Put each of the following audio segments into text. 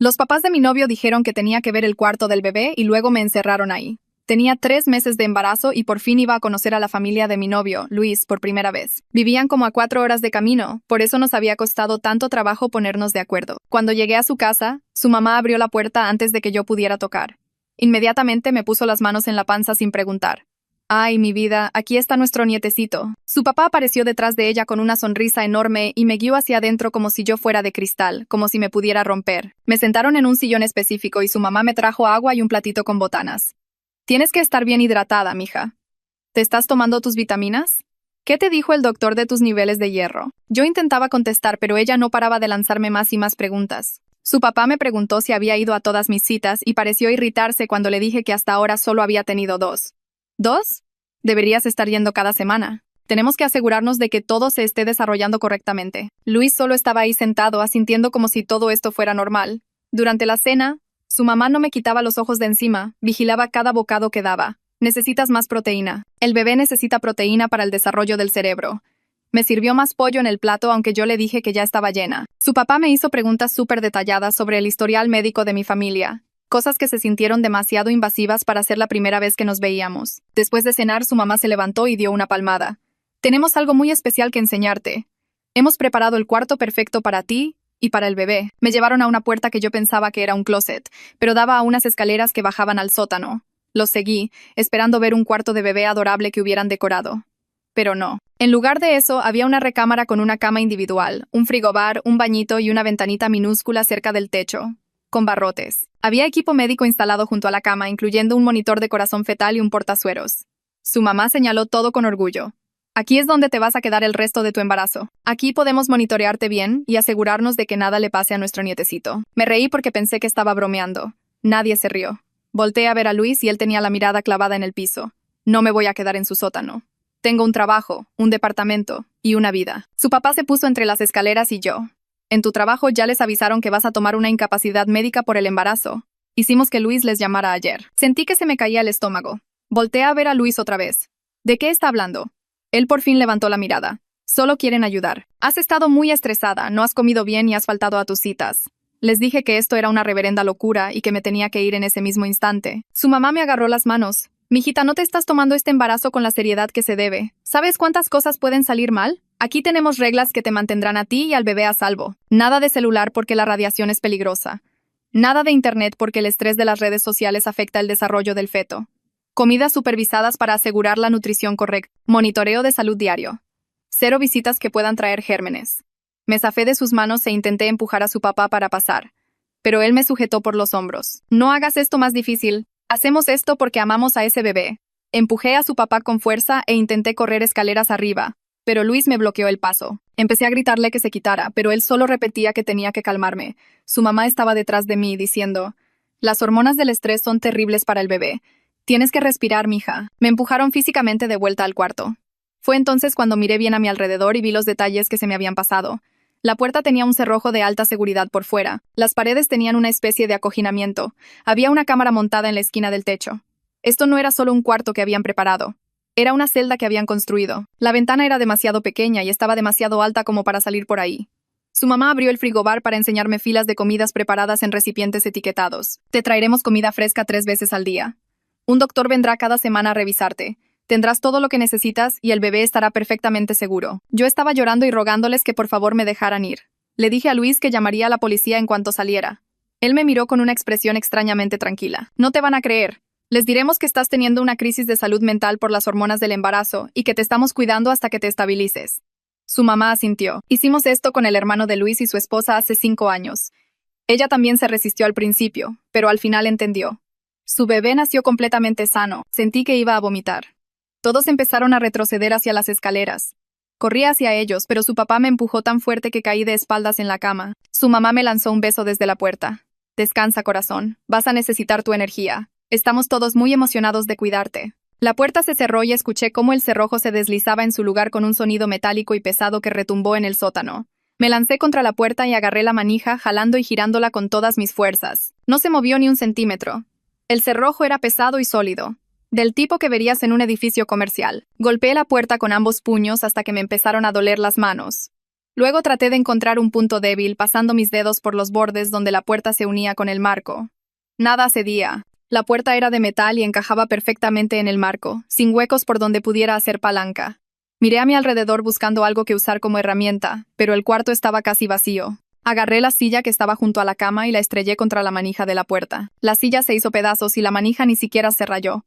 Los papás de mi novio dijeron que tenía que ver el cuarto del bebé y luego me encerraron ahí. Tenía 3 meses de embarazo y por fin iba a conocer a la familia de mi novio, Luis, por primera vez. Vivían como a 4 horas de camino, por eso nos había costado tanto trabajo ponernos de acuerdo. Cuando llegué a su casa, su mamá abrió la puerta antes de que yo pudiera tocar. Inmediatamente me puso las manos en la panza sin preguntar. Ay, mi vida, aquí está nuestro nietecito. Su papá apareció detrás de ella con una sonrisa enorme y me guió hacia adentro como si yo fuera de cristal, como si me pudiera romper. Me sentaron en un sillón específico y su mamá me trajo agua y un platito con botanas. Tienes que estar bien hidratada, mija. ¿Te estás tomando tus vitaminas? ¿Qué te dijo el doctor de tus niveles de hierro? Yo intentaba contestar, pero ella no paraba de lanzarme más y más preguntas. Su papá me preguntó si había ido a todas mis citas y pareció irritarse cuando le dije que hasta ahora solo había tenido 2. ¿2? Deberías estar yendo cada semana. Tenemos que asegurarnos de que todo se esté desarrollando correctamente. Luis solo estaba ahí sentado, asintiendo como si todo esto fuera normal. Durante la cena, su mamá no me quitaba los ojos de encima, vigilaba cada bocado que daba. Necesitas más proteína. El bebé necesita proteína para el desarrollo del cerebro. Me sirvió más pollo en el plato, aunque yo le dije que ya estaba llena. Su papá me hizo preguntas súper detalladas sobre el historial médico de mi familia. Cosas que se sintieron demasiado invasivas para ser la primera vez que nos veíamos. Después de cenar, su mamá se levantó y dio una palmada. Tenemos algo muy especial que enseñarte. Hemos preparado el cuarto perfecto para ti y para el bebé. Me llevaron a una puerta que yo pensaba que era un closet, pero daba a unas escaleras que bajaban al sótano. Los seguí, esperando ver un cuarto de bebé adorable que hubieran decorado. Pero no. En lugar de eso, había una recámara con una cama individual, un frigobar, un bañito y una ventanita minúscula cerca del techo, con barrotes. Había equipo médico instalado junto a la cama, incluyendo un monitor de corazón fetal y un portasueros. Su mamá señaló todo con orgullo. Aquí es donde te vas a quedar el resto de tu embarazo. Aquí podemos monitorearte bien y asegurarnos de que nada le pase a nuestro nietecito. Me reí porque pensé que estaba bromeando. Nadie se rió. Volteé a ver a Luis y él tenía la mirada clavada en el piso. No me voy a quedar en su sótano. Tengo un trabajo, un departamento y una vida. Su papá se puso entre las escaleras y yo. En tu trabajo ya les avisaron que vas a tomar una incapacidad médica por el embarazo. Hicimos que Luis les llamara ayer. Sentí que se me caía el estómago. Volteé a ver a Luis otra vez. ¿De qué está hablando? Él por fin levantó la mirada. Solo quieren ayudar. Has estado muy estresada, no has comido bien y has faltado a tus citas. Les dije que esto era una reverenda locura y que me tenía que ir en ese mismo instante. Su mamá me agarró las manos. Mijita, no te estás tomando este embarazo con la seriedad que se debe. ¿Sabes cuántas cosas pueden salir mal? Aquí tenemos reglas que te mantendrán a ti y al bebé a salvo. Nada de celular porque la radiación es peligrosa. Nada de internet porque el estrés de las redes sociales afecta el desarrollo del feto. Comidas supervisadas para asegurar la nutrición correcta. Monitoreo de salud diario. 0 visitas que puedan traer gérmenes. Me zafé de sus manos e intenté empujar a su papá para pasar. Pero él me sujetó por los hombros. No hagas esto más difícil. Hacemos esto porque amamos a ese bebé. Empujé a su papá con fuerza e intenté correr escaleras arriba. Pero Luis me bloqueó el paso. Empecé a gritarle que se quitara, pero él solo repetía que tenía que calmarme. Su mamá estaba detrás de mí, diciendo: las hormonas del estrés son terribles para el bebé. Tienes que respirar, mija. Me empujaron físicamente de vuelta al cuarto. Fue entonces cuando miré bien a mi alrededor y vi los detalles que se me habían pasado. La puerta tenía un cerrojo de alta seguridad por fuera. Las paredes tenían una especie de acoginamiento. Había una cámara montada en la esquina del techo. Esto no era solo un cuarto que habían preparado. Era una celda que habían construido. La ventana era demasiado pequeña y estaba demasiado alta como para salir por ahí. Su mamá abrió el frigobar para enseñarme filas de comidas preparadas en recipientes etiquetados. Te traeremos comida fresca 3 veces al día. Un doctor vendrá cada semana a revisarte. Tendrás todo lo que necesitas y el bebé estará perfectamente seguro. Yo estaba llorando y rogándoles que por favor me dejaran ir. Le dije a Luis que llamaría a la policía en cuanto saliera. Él me miró con una expresión extrañamente tranquila. No te van a creer. Les diremos que estás teniendo una crisis de salud mental por las hormonas del embarazo y que te estamos cuidando hasta que te estabilices. Su mamá asintió. Hicimos esto con el hermano de Luis y su esposa hace 5 años. Ella también se resistió al principio, pero al final entendió. Su bebé nació completamente sano. Sentí que iba a vomitar. Todos empezaron a retroceder hacia las escaleras. Corrí hacia ellos, pero su papá me empujó tan fuerte que caí de espaldas en la cama. Su mamá me lanzó un beso desde la puerta. Descansa, corazón. Vas a necesitar tu energía. Estamos todos muy emocionados de cuidarte. La puerta se cerró y escuché cómo el cerrojo se deslizaba en su lugar con un sonido metálico y pesado que retumbó en el sótano. Me lancé contra la puerta y agarré la manija, jalando y girándola con todas mis fuerzas. No se movió ni un centímetro. El cerrojo era pesado y sólido, del tipo que verías en un edificio comercial. Golpeé la puerta con ambos puños hasta que me empezaron a doler las manos. Luego traté de encontrar un punto débil pasando mis dedos por los bordes donde la puerta se unía con el marco. Nada cedía. La puerta era de metal y encajaba perfectamente en el marco, sin huecos por donde pudiera hacer palanca. Miré a mi alrededor buscando algo que usar como herramienta, pero el cuarto estaba casi vacío. Agarré la silla que estaba junto a la cama y la estrellé contra la manija de la puerta. La silla se hizo pedazos y la manija ni siquiera se rayó.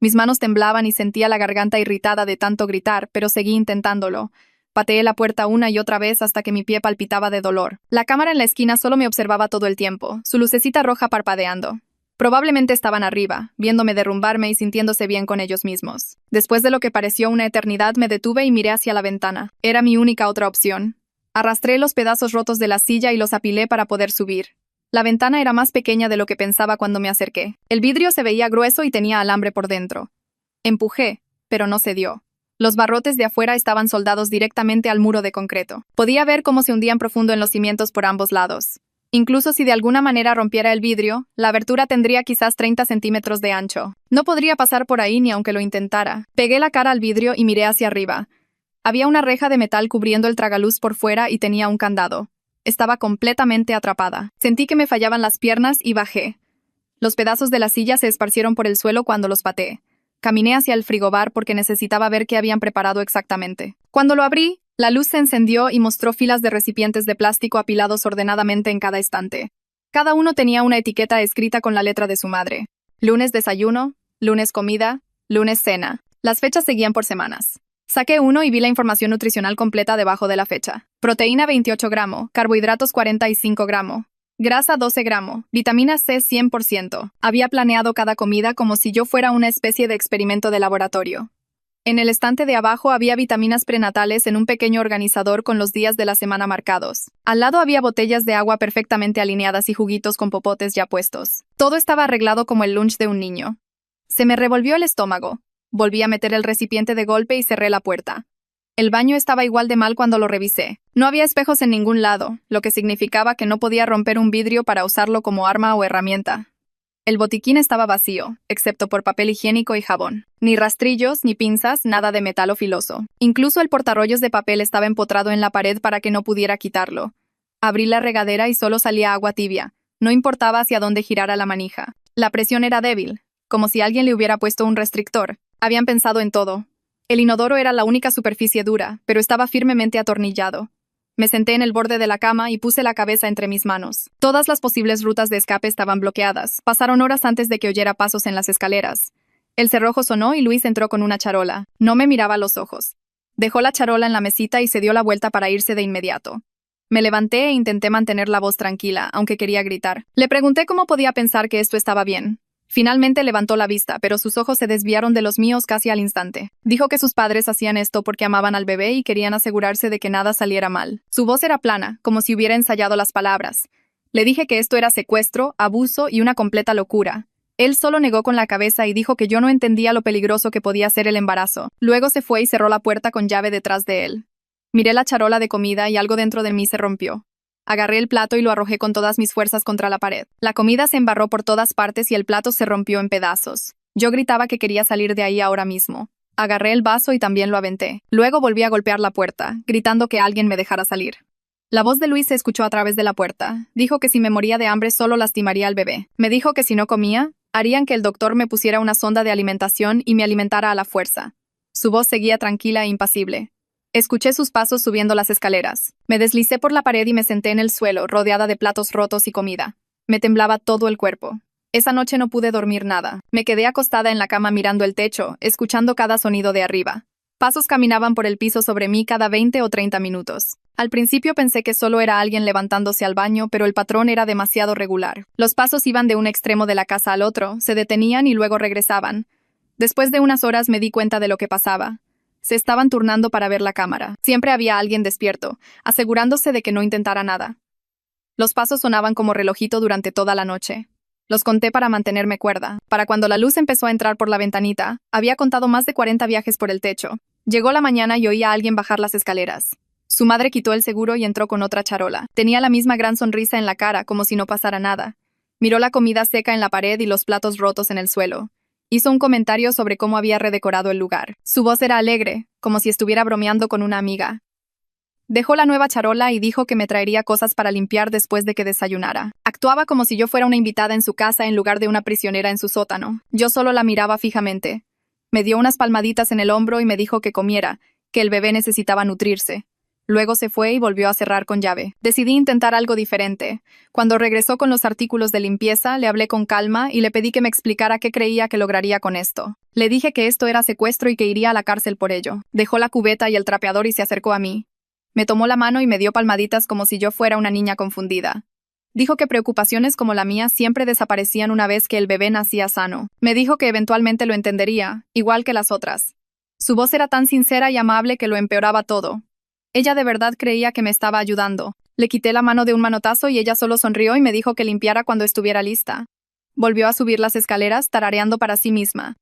Mis manos temblaban y sentía la garganta irritada de tanto gritar, pero seguí intentándolo. Pateé la puerta una y otra vez hasta que mi pie palpitaba de dolor. La cámara en la esquina solo me observaba todo el tiempo, su lucecita roja parpadeando. Probablemente estaban arriba, viéndome derrumbarme y sintiéndose bien con ellos mismos. Después de lo que pareció una eternidad, me detuve y miré hacia la ventana. Era mi única otra opción. Arrastré los pedazos rotos de la silla y los apilé para poder subir. La ventana era más pequeña de lo que pensaba cuando me acerqué. El vidrio se veía grueso y tenía alambre por dentro. Empujé, pero no cedió. Los barrotes de afuera estaban soldados directamente al muro de concreto. Podía ver cómo se hundían profundo en los cimientos por ambos lados. Incluso si de alguna manera rompiera el vidrio, la abertura tendría quizás 30 centímetros de ancho. No podría pasar por ahí ni aunque lo intentara. Pegué la cara al vidrio y miré hacia arriba. Había una reja de metal cubriendo el tragaluz por fuera y tenía un candado. Estaba completamente atrapada. Sentí que me fallaban las piernas y bajé. Los pedazos de la silla se esparcieron por el suelo cuando los pateé. Caminé hacia el frigobar porque necesitaba ver qué habían preparado exactamente. Cuando lo abrí, la luz se encendió y mostró filas de recipientes de plástico apilados ordenadamente en cada estante. Cada uno tenía una etiqueta escrita con la letra de su madre. Lunes desayuno, lunes comida, lunes cena. Las fechas seguían por semanas. Saqué uno y vi la información nutricional completa debajo de la fecha. Proteína 28 gramos, carbohidratos 45 gramos, grasa 12 gramos, vitamina C 100%. Había planeado cada comida como si yo fuera una especie de experimento de laboratorio. En el estante de abajo había vitaminas prenatales en un pequeño organizador con los días de la semana marcados. Al lado había botellas de agua perfectamente alineadas y juguitos con popotes ya puestos. Todo estaba arreglado como el lunch de un niño. Se me revolvió el estómago. Volví a meter el recipiente de golpe y cerré la puerta. El baño estaba igual de mal cuando lo revisé. No había espejos en ningún lado, lo que significaba que no podía romper un vidrio para usarlo como arma o herramienta. El botiquín estaba vacío, excepto por papel higiénico y jabón. Ni rastrillos, ni pinzas, nada de metal o filoso. Incluso el portarrollos de papel estaba empotrado en la pared para que no pudiera quitarlo. Abrí la regadera y solo salía agua tibia. No importaba hacia dónde girara la manija. La presión era débil, como si alguien le hubiera puesto un restrictor. Habían pensado en todo. El inodoro era la única superficie dura, pero estaba firmemente atornillado. Me senté en el borde de la cama y puse la cabeza entre mis manos. Todas las posibles rutas de escape estaban bloqueadas. Pasaron horas antes de que oyera pasos en las escaleras. El cerrojo sonó y Luis entró con una charola. No me miraba a los ojos. Dejó la charola en la mesita y se dio la vuelta para irse de inmediato. Me levanté e intenté mantener la voz tranquila, aunque quería gritar. Le pregunté cómo podía pensar que esto estaba bien. Finalmente levantó la vista, pero sus ojos se desviaron de los míos casi al instante. Dijo que sus padres hacían esto porque amaban al bebé y querían asegurarse de que nada saliera mal. Su voz era plana, como si hubiera ensayado las palabras. Le dije que esto era secuestro, abuso y una completa locura. Él solo negó con la cabeza y dijo que yo no entendía lo peligroso que podía ser el embarazo. Luego se fue y cerró la puerta con llave detrás de él. Miré la charola de comida y algo dentro de mí se rompió. Agarré el plato y lo arrojé con todas mis fuerzas contra la pared. La comida se embarró por todas partes y el plato se rompió en pedazos. Yo gritaba que quería salir de ahí ahora mismo. Agarré el vaso y también lo aventé. Luego volví a golpear la puerta, gritando que alguien me dejara salir. La voz de Luis se escuchó a través de la puerta. Dijo que si me moría de hambre solo lastimaría al bebé. Me dijo que si no comía, harían que el doctor me pusiera una sonda de alimentación y me alimentara a la fuerza. Su voz seguía tranquila e impasible. Escuché sus pasos subiendo las escaleras. Me deslicé por la pared y me senté en el suelo, rodeada de platos rotos y comida. Me temblaba todo el cuerpo. Esa noche no pude dormir nada. Me quedé acostada en la cama mirando el techo, escuchando cada sonido de arriba. Pasos caminaban por el piso sobre mí cada 20 o 30 minutos. Al principio pensé que solo era alguien levantándose al baño, pero el patrón era demasiado regular. Los pasos iban de un extremo de la casa al otro, se detenían y luego regresaban. Después de unas horas me di cuenta de lo que pasaba. Se estaban turnando para ver la cámara. Siempre había alguien despierto, asegurándose de que no intentara nada. Los pasos sonaban como relojito durante toda la noche. Los conté para mantenerme cuerda. Para cuando la luz empezó a entrar por la ventanita, había contado más de 40 viajes por el techo. Llegó la mañana y oí a alguien bajar las escaleras. Su madre quitó el seguro y entró con otra charola. Tenía la misma gran sonrisa en la cara, como si no pasara nada. Miró la comida seca en la pared y los platos rotos en el suelo. Hizo un comentario sobre cómo había redecorado el lugar. Su voz era alegre, como si estuviera bromeando con una amiga. Dejó la nueva charola y dijo que me traería cosas para limpiar después de que desayunara. Actuaba como si yo fuera una invitada en su casa en lugar de una prisionera en su sótano. Yo solo la miraba fijamente. Me dio unas palmaditas en el hombro y me dijo que comiera, que el bebé necesitaba nutrirse. Luego se fue y volvió a cerrar con llave. Decidí intentar algo diferente. Cuando regresó con los artículos de limpieza, le hablé con calma y le pedí que me explicara qué creía que lograría con esto. Le dije que esto era secuestro y que iría a la cárcel por ello. Dejó la cubeta y el trapeador y se acercó a mí. Me tomó la mano y me dio palmaditas como si yo fuera una niña confundida. Dijo que preocupaciones como la mía siempre desaparecían una vez que el bebé nacía sano. Me dijo que eventualmente lo entendería, igual que las otras. Su voz era tan sincera y amable que lo empeoraba todo. Ella de verdad creía que me estaba ayudando. Le quité la mano de un manotazo y ella solo sonrió y me dijo que limpiara cuando estuviera lista. Volvió a subir las escaleras, tarareando para sí misma.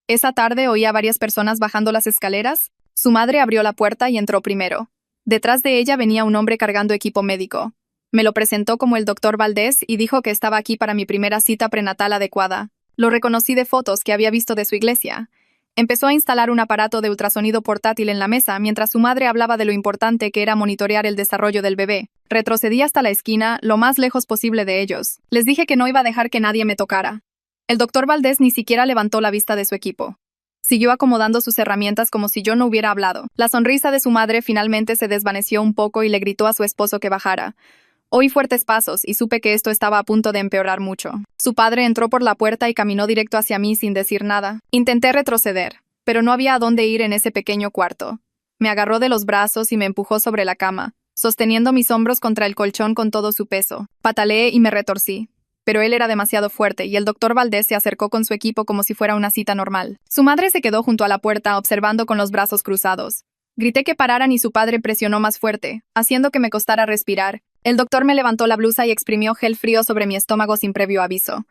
Esa tarde oí a varias personas bajando las escaleras. Su madre abrió la puerta y entró primero. Detrás de ella venía un hombre cargando equipo médico. Me lo presentó como el doctor Valdés y dijo que estaba aquí para mi primera cita prenatal adecuada. Lo reconocí de fotos que había visto de su iglesia. Empezó a instalar un aparato de ultrasonido portátil en la mesa mientras su madre hablaba de lo importante que era monitorear el desarrollo del bebé. Retrocedí hasta la esquina, lo más lejos posible de ellos. Les dije que no iba a dejar que nadie me tocara. El doctor Valdés ni siquiera levantó la vista de su equipo. Siguió acomodando sus herramientas como si yo no hubiera hablado. La sonrisa de su madre finalmente se desvaneció un poco y le gritó a su esposo que bajara. Oí fuertes pasos y supe que esto estaba a punto de empeorar mucho. Su padre entró por la puerta y caminó directo hacia mí sin decir nada. Intenté retroceder, pero no había a dónde ir en ese pequeño cuarto. Me agarró de los brazos y me empujó sobre la cama, sosteniendo mis hombros contra el colchón con todo su peso. Pataleé y me retorcí. Pero él era demasiado fuerte y el doctor Valdés se acercó con su equipo como si fuera una cita normal. Su madre se quedó junto a la puerta observando con los brazos cruzados. Grité que pararan y su padre presionó más fuerte, haciendo que me costara respirar. El doctor me levantó la blusa y exprimió gel frío sobre mi estómago sin previo aviso.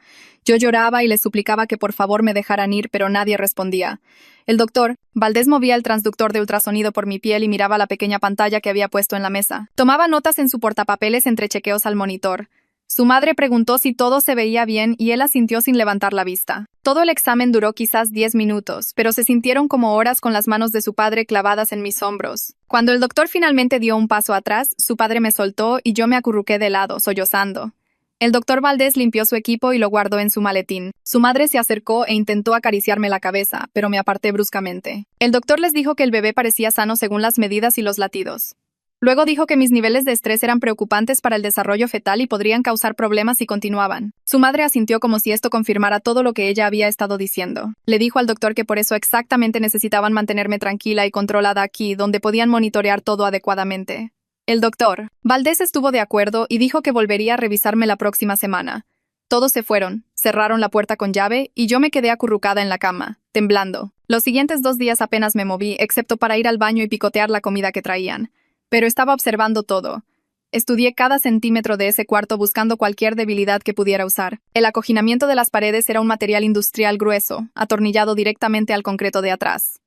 Yo lloraba y les suplicaba que por favor me dejaran ir, pero nadie respondía. El doctor Valdés movía el transductor de ultrasonido por mi piel y miraba la pequeña pantalla que había puesto en la mesa. Tomaba notas en su portapapeles entre chequeos al monitor. Su madre preguntó si todo se veía bien y él asintió sin levantar la vista. Todo el examen duró quizás 10 minutos, pero se sintieron como horas con las manos de su padre clavadas en mis hombros. Cuando el doctor finalmente dio un paso atrás, su padre me soltó y yo me acurruqué de lado, sollozando. El doctor Valdés limpió su equipo y lo guardó en su maletín. Su madre se acercó e intentó acariciarme la cabeza, pero me aparté bruscamente. El doctor les dijo que el bebé parecía sano según las medidas y los latidos. Luego dijo que mis niveles de estrés eran preocupantes para el desarrollo fetal y podrían causar problemas si continuaban. Su madre asintió como si esto confirmara todo lo que ella había estado diciendo. Le dijo al doctor que por eso exactamente necesitaban mantenerme tranquila y controlada aquí, donde podían monitorear todo adecuadamente. El doctor Valdés estuvo de acuerdo y dijo que volvería a revisarme la próxima semana. Todos se fueron, cerraron la puerta con llave y yo me quedé acurrucada en la cama, temblando. Los siguientes 2 días apenas me moví, excepto para ir al baño y picotear la comida que traían. Pero estaba observando todo. Estudié cada centímetro de ese cuarto buscando cualquier debilidad que pudiera usar. El acoginamiento de las paredes era un material industrial grueso, atornillado directamente al concreto de atrás.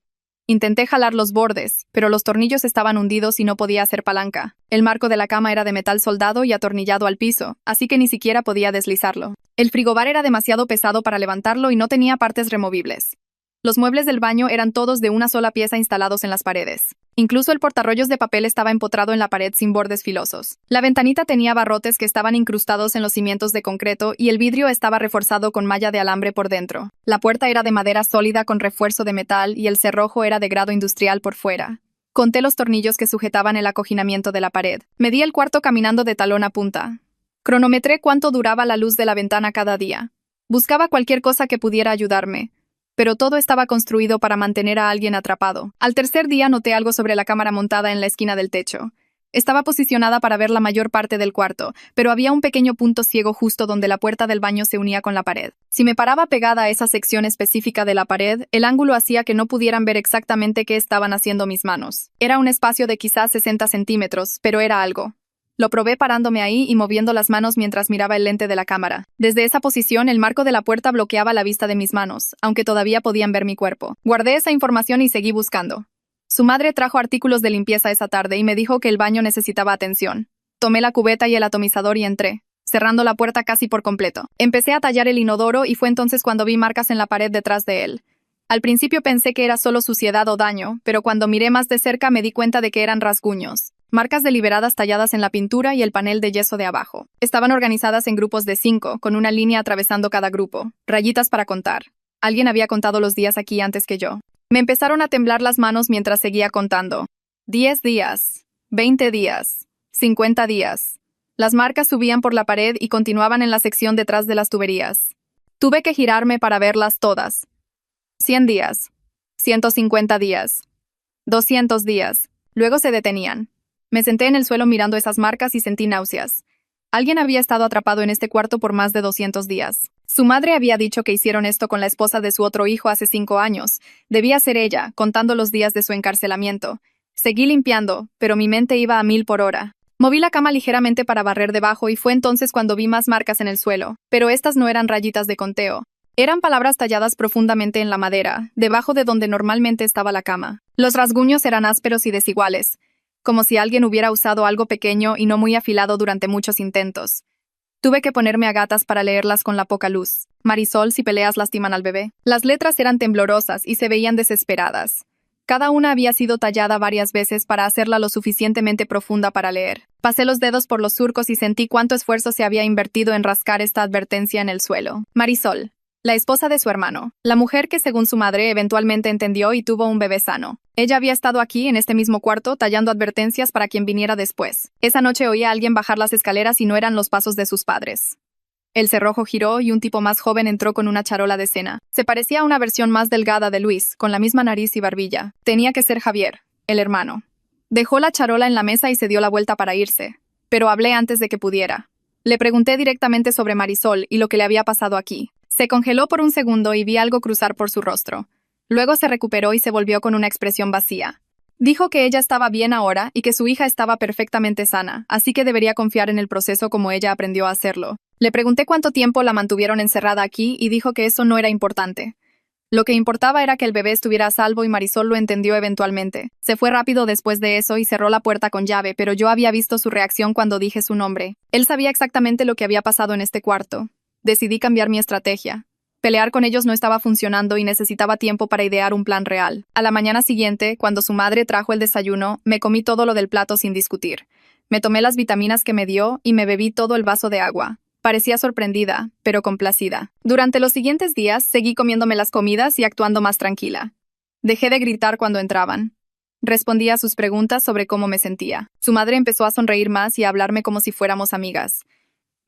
Intenté jalar los bordes, pero los tornillos estaban hundidos y no podía hacer palanca. El marco de la cama era de metal soldado y atornillado al piso, así que ni siquiera podía deslizarlo. El frigobar era demasiado pesado para levantarlo y no tenía partes removibles. Los muebles del baño eran todos de una sola pieza instalados en las paredes. Incluso el portarrollos de papel estaba empotrado en la pared sin bordes filosos. La ventanita tenía barrotes que estaban incrustados en los cimientos de concreto y el vidrio estaba reforzado con malla de alambre por dentro. La puerta era de madera sólida con refuerzo de metal y el cerrojo era de grado industrial por fuera. Conté los tornillos que sujetaban el acoginamiento de la pared. Medí el cuarto caminando de talón a punta. Cronometré cuánto duraba la luz de la ventana cada día. Buscaba cualquier cosa que pudiera ayudarme. Pero todo estaba construido para mantener a alguien atrapado. Al tercer día noté algo sobre la cámara montada en la esquina del techo. Estaba posicionada para ver la mayor parte del cuarto, pero había un pequeño punto ciego justo donde la puerta del baño se unía con la pared. Si me paraba pegada a esa sección específica de la pared, el ángulo hacía que no pudieran ver exactamente qué estaban haciendo mis manos. Era un espacio de quizás 60 centímetros, pero era algo. Lo probé parándome ahí y moviendo las manos mientras miraba el lente de la cámara. Desde esa posición, el marco de la puerta bloqueaba la vista de mis manos, aunque todavía podían ver mi cuerpo. Guardé esa información y seguí buscando. Su madre trajo artículos de limpieza esa tarde y me dijo que el baño necesitaba atención. Tomé la cubeta y el atomizador y entré, cerrando la puerta casi por completo. Empecé a tallar el inodoro y fue entonces cuando vi marcas en la pared detrás de él. Al principio pensé que era solo suciedad o daño, pero cuando miré más de cerca me di cuenta de que eran rasguños. marcas deliberadas talladas en la pintura y el panel de yeso de abajo. Estaban organizadas en grupos de 5, con una línea atravesando cada grupo, rayitas para contar. Alguien había contado los días aquí antes que yo. Me empezaron a temblar las manos mientras seguía contando. 10 días, 20 días, 50 días. Las marcas subían por la pared y continuaban en la sección detrás de las tuberías. Tuve que girarme para verlas todas. 100 días, 150 días, 200 días. Luego se detenían. Me senté en el suelo mirando esas marcas y sentí náuseas. Alguien había estado atrapado en este cuarto por más de 200 días. Su madre había dicho que hicieron esto con la esposa de su otro hijo hace 5 años. Debía ser ella, contando los días de su encarcelamiento. Seguí limpiando, pero mi mente iba a 1000 por hora. Moví la cama ligeramente para barrer debajo y fue entonces cuando vi más marcas en el suelo, pero estas no eran rayitas de conteo. Eran palabras talladas profundamente en la madera, debajo de donde normalmente estaba la cama. Los rasguños eran ásperos y desiguales, como si alguien hubiera usado algo pequeño y no muy afilado durante muchos intentos. Tuve que ponerme a gatas para leerlas con la poca luz. Marisol, si peleas lastiman al bebé. Las letras eran temblorosas y se veían desesperadas. Cada una había sido tallada varias veces para hacerla lo suficientemente profunda para leer. Pasé los dedos por los surcos y sentí cuánto esfuerzo se había invertido en rascar esta advertencia en el suelo. Marisol, la esposa de su hermano, la mujer que según su madre eventualmente entendió y tuvo un bebé sano. Ella había estado aquí, en este mismo cuarto, tallando advertencias para quien viniera después. Esa noche oí a alguien bajar las escaleras y no eran los pasos de sus padres. El cerrojo giró y un tipo más joven entró con una charola de cena. Se parecía a una versión más delgada de Luis, con la misma nariz y barbilla. Tenía que ser Javier, el hermano. Dejó la charola en la mesa y se dio la vuelta para irse. Pero hablé antes de que pudiera. Le pregunté directamente sobre Marisol y lo que le había pasado aquí. Se congeló por un segundo y vi algo cruzar por su rostro. Luego se recuperó y se volvió con una expresión vacía. Dijo que ella estaba bien ahora y que su hija estaba perfectamente sana, así que debería confiar en el proceso como ella aprendió a hacerlo. Le pregunté cuánto tiempo la mantuvieron encerrada aquí y dijo que eso no era importante. Lo que importaba era que el bebé estuviera a salvo y Marisol lo entendió eventualmente. Se fue rápido después de eso y cerró la puerta con llave, pero yo había visto su reacción cuando dije su nombre. Él sabía exactamente lo que había pasado en este cuarto. Decidí cambiar mi estrategia. Pelear con ellos no estaba funcionando y necesitaba tiempo para idear un plan real. A la mañana siguiente, cuando su madre trajo el desayuno, me comí todo lo del plato sin discutir. Me tomé las vitaminas que me dio y me bebí todo el vaso de agua. Parecía sorprendida, pero complacida. Durante los siguientes días, seguí comiéndome las comidas y actuando más tranquila. Dejé de gritar cuando entraban. Respondía a sus preguntas sobre cómo me sentía. Su madre empezó a sonreír más y a hablarme como si fuéramos amigas.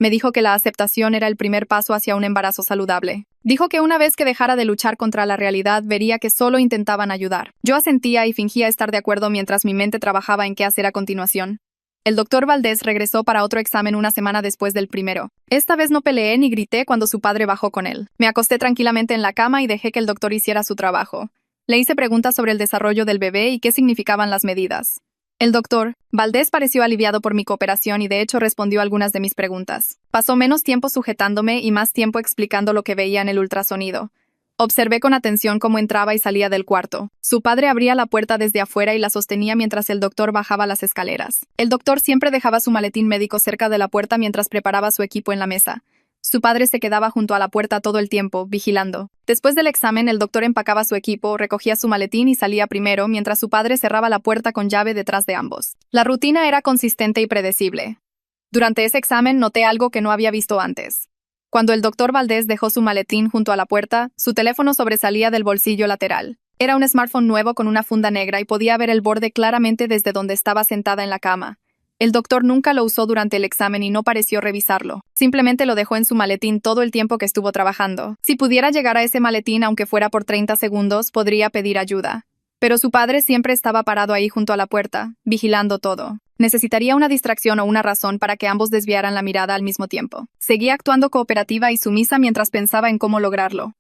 Me dijo que la aceptación era el primer paso hacia un embarazo saludable. Dijo que una vez que dejara de luchar contra la realidad, vería que solo intentaban ayudar. Yo asentía y fingía estar de acuerdo mientras mi mente trabajaba en qué hacer a continuación. El doctor Valdés regresó para otro examen una semana después del primero. Esta vez no peleé ni grité cuando su padre bajó con él. Me acosté tranquilamente en la cama y dejé que el doctor hiciera su trabajo. Le hice preguntas sobre el desarrollo del bebé y qué significaban las medidas. El doctor Valdés pareció aliviado por mi cooperación y de hecho respondió algunas de mis preguntas. Pasó menos tiempo sujetándome y más tiempo explicando lo que veía en el ultrasonido. Observé con atención cómo entraba y salía del cuarto. Su padre abría la puerta desde afuera y la sostenía mientras el doctor bajaba las escaleras. El doctor siempre dejaba su maletín médico cerca de la puerta mientras preparaba su equipo en la mesa. Su padre se quedaba junto a la puerta todo el tiempo, vigilando. Después del examen, el doctor empacaba su equipo, recogía su maletín y salía primero, mientras su padre cerraba la puerta con llave detrás de ambos. La rutina era consistente y predecible. Durante ese examen noté algo que no había visto antes. Cuando el doctor Valdés dejó su maletín junto a la puerta, su teléfono sobresalía del bolsillo lateral. Era un smartphone nuevo con una funda negra y podía ver el borde claramente desde donde estaba sentada en la cama. El doctor nunca lo usó durante el examen y no pareció revisarlo. Simplemente lo dejó en su maletín todo el tiempo que estuvo trabajando. Si pudiera llegar a ese maletín, aunque fuera por 30 segundos, podría pedir ayuda. Pero su padre siempre estaba parado ahí junto a la puerta, vigilando todo. Necesitaría una distracción o una razón para que ambos desviaran la mirada al mismo tiempo. Seguía actuando cooperativa y sumisa mientras pensaba en cómo lograrlo.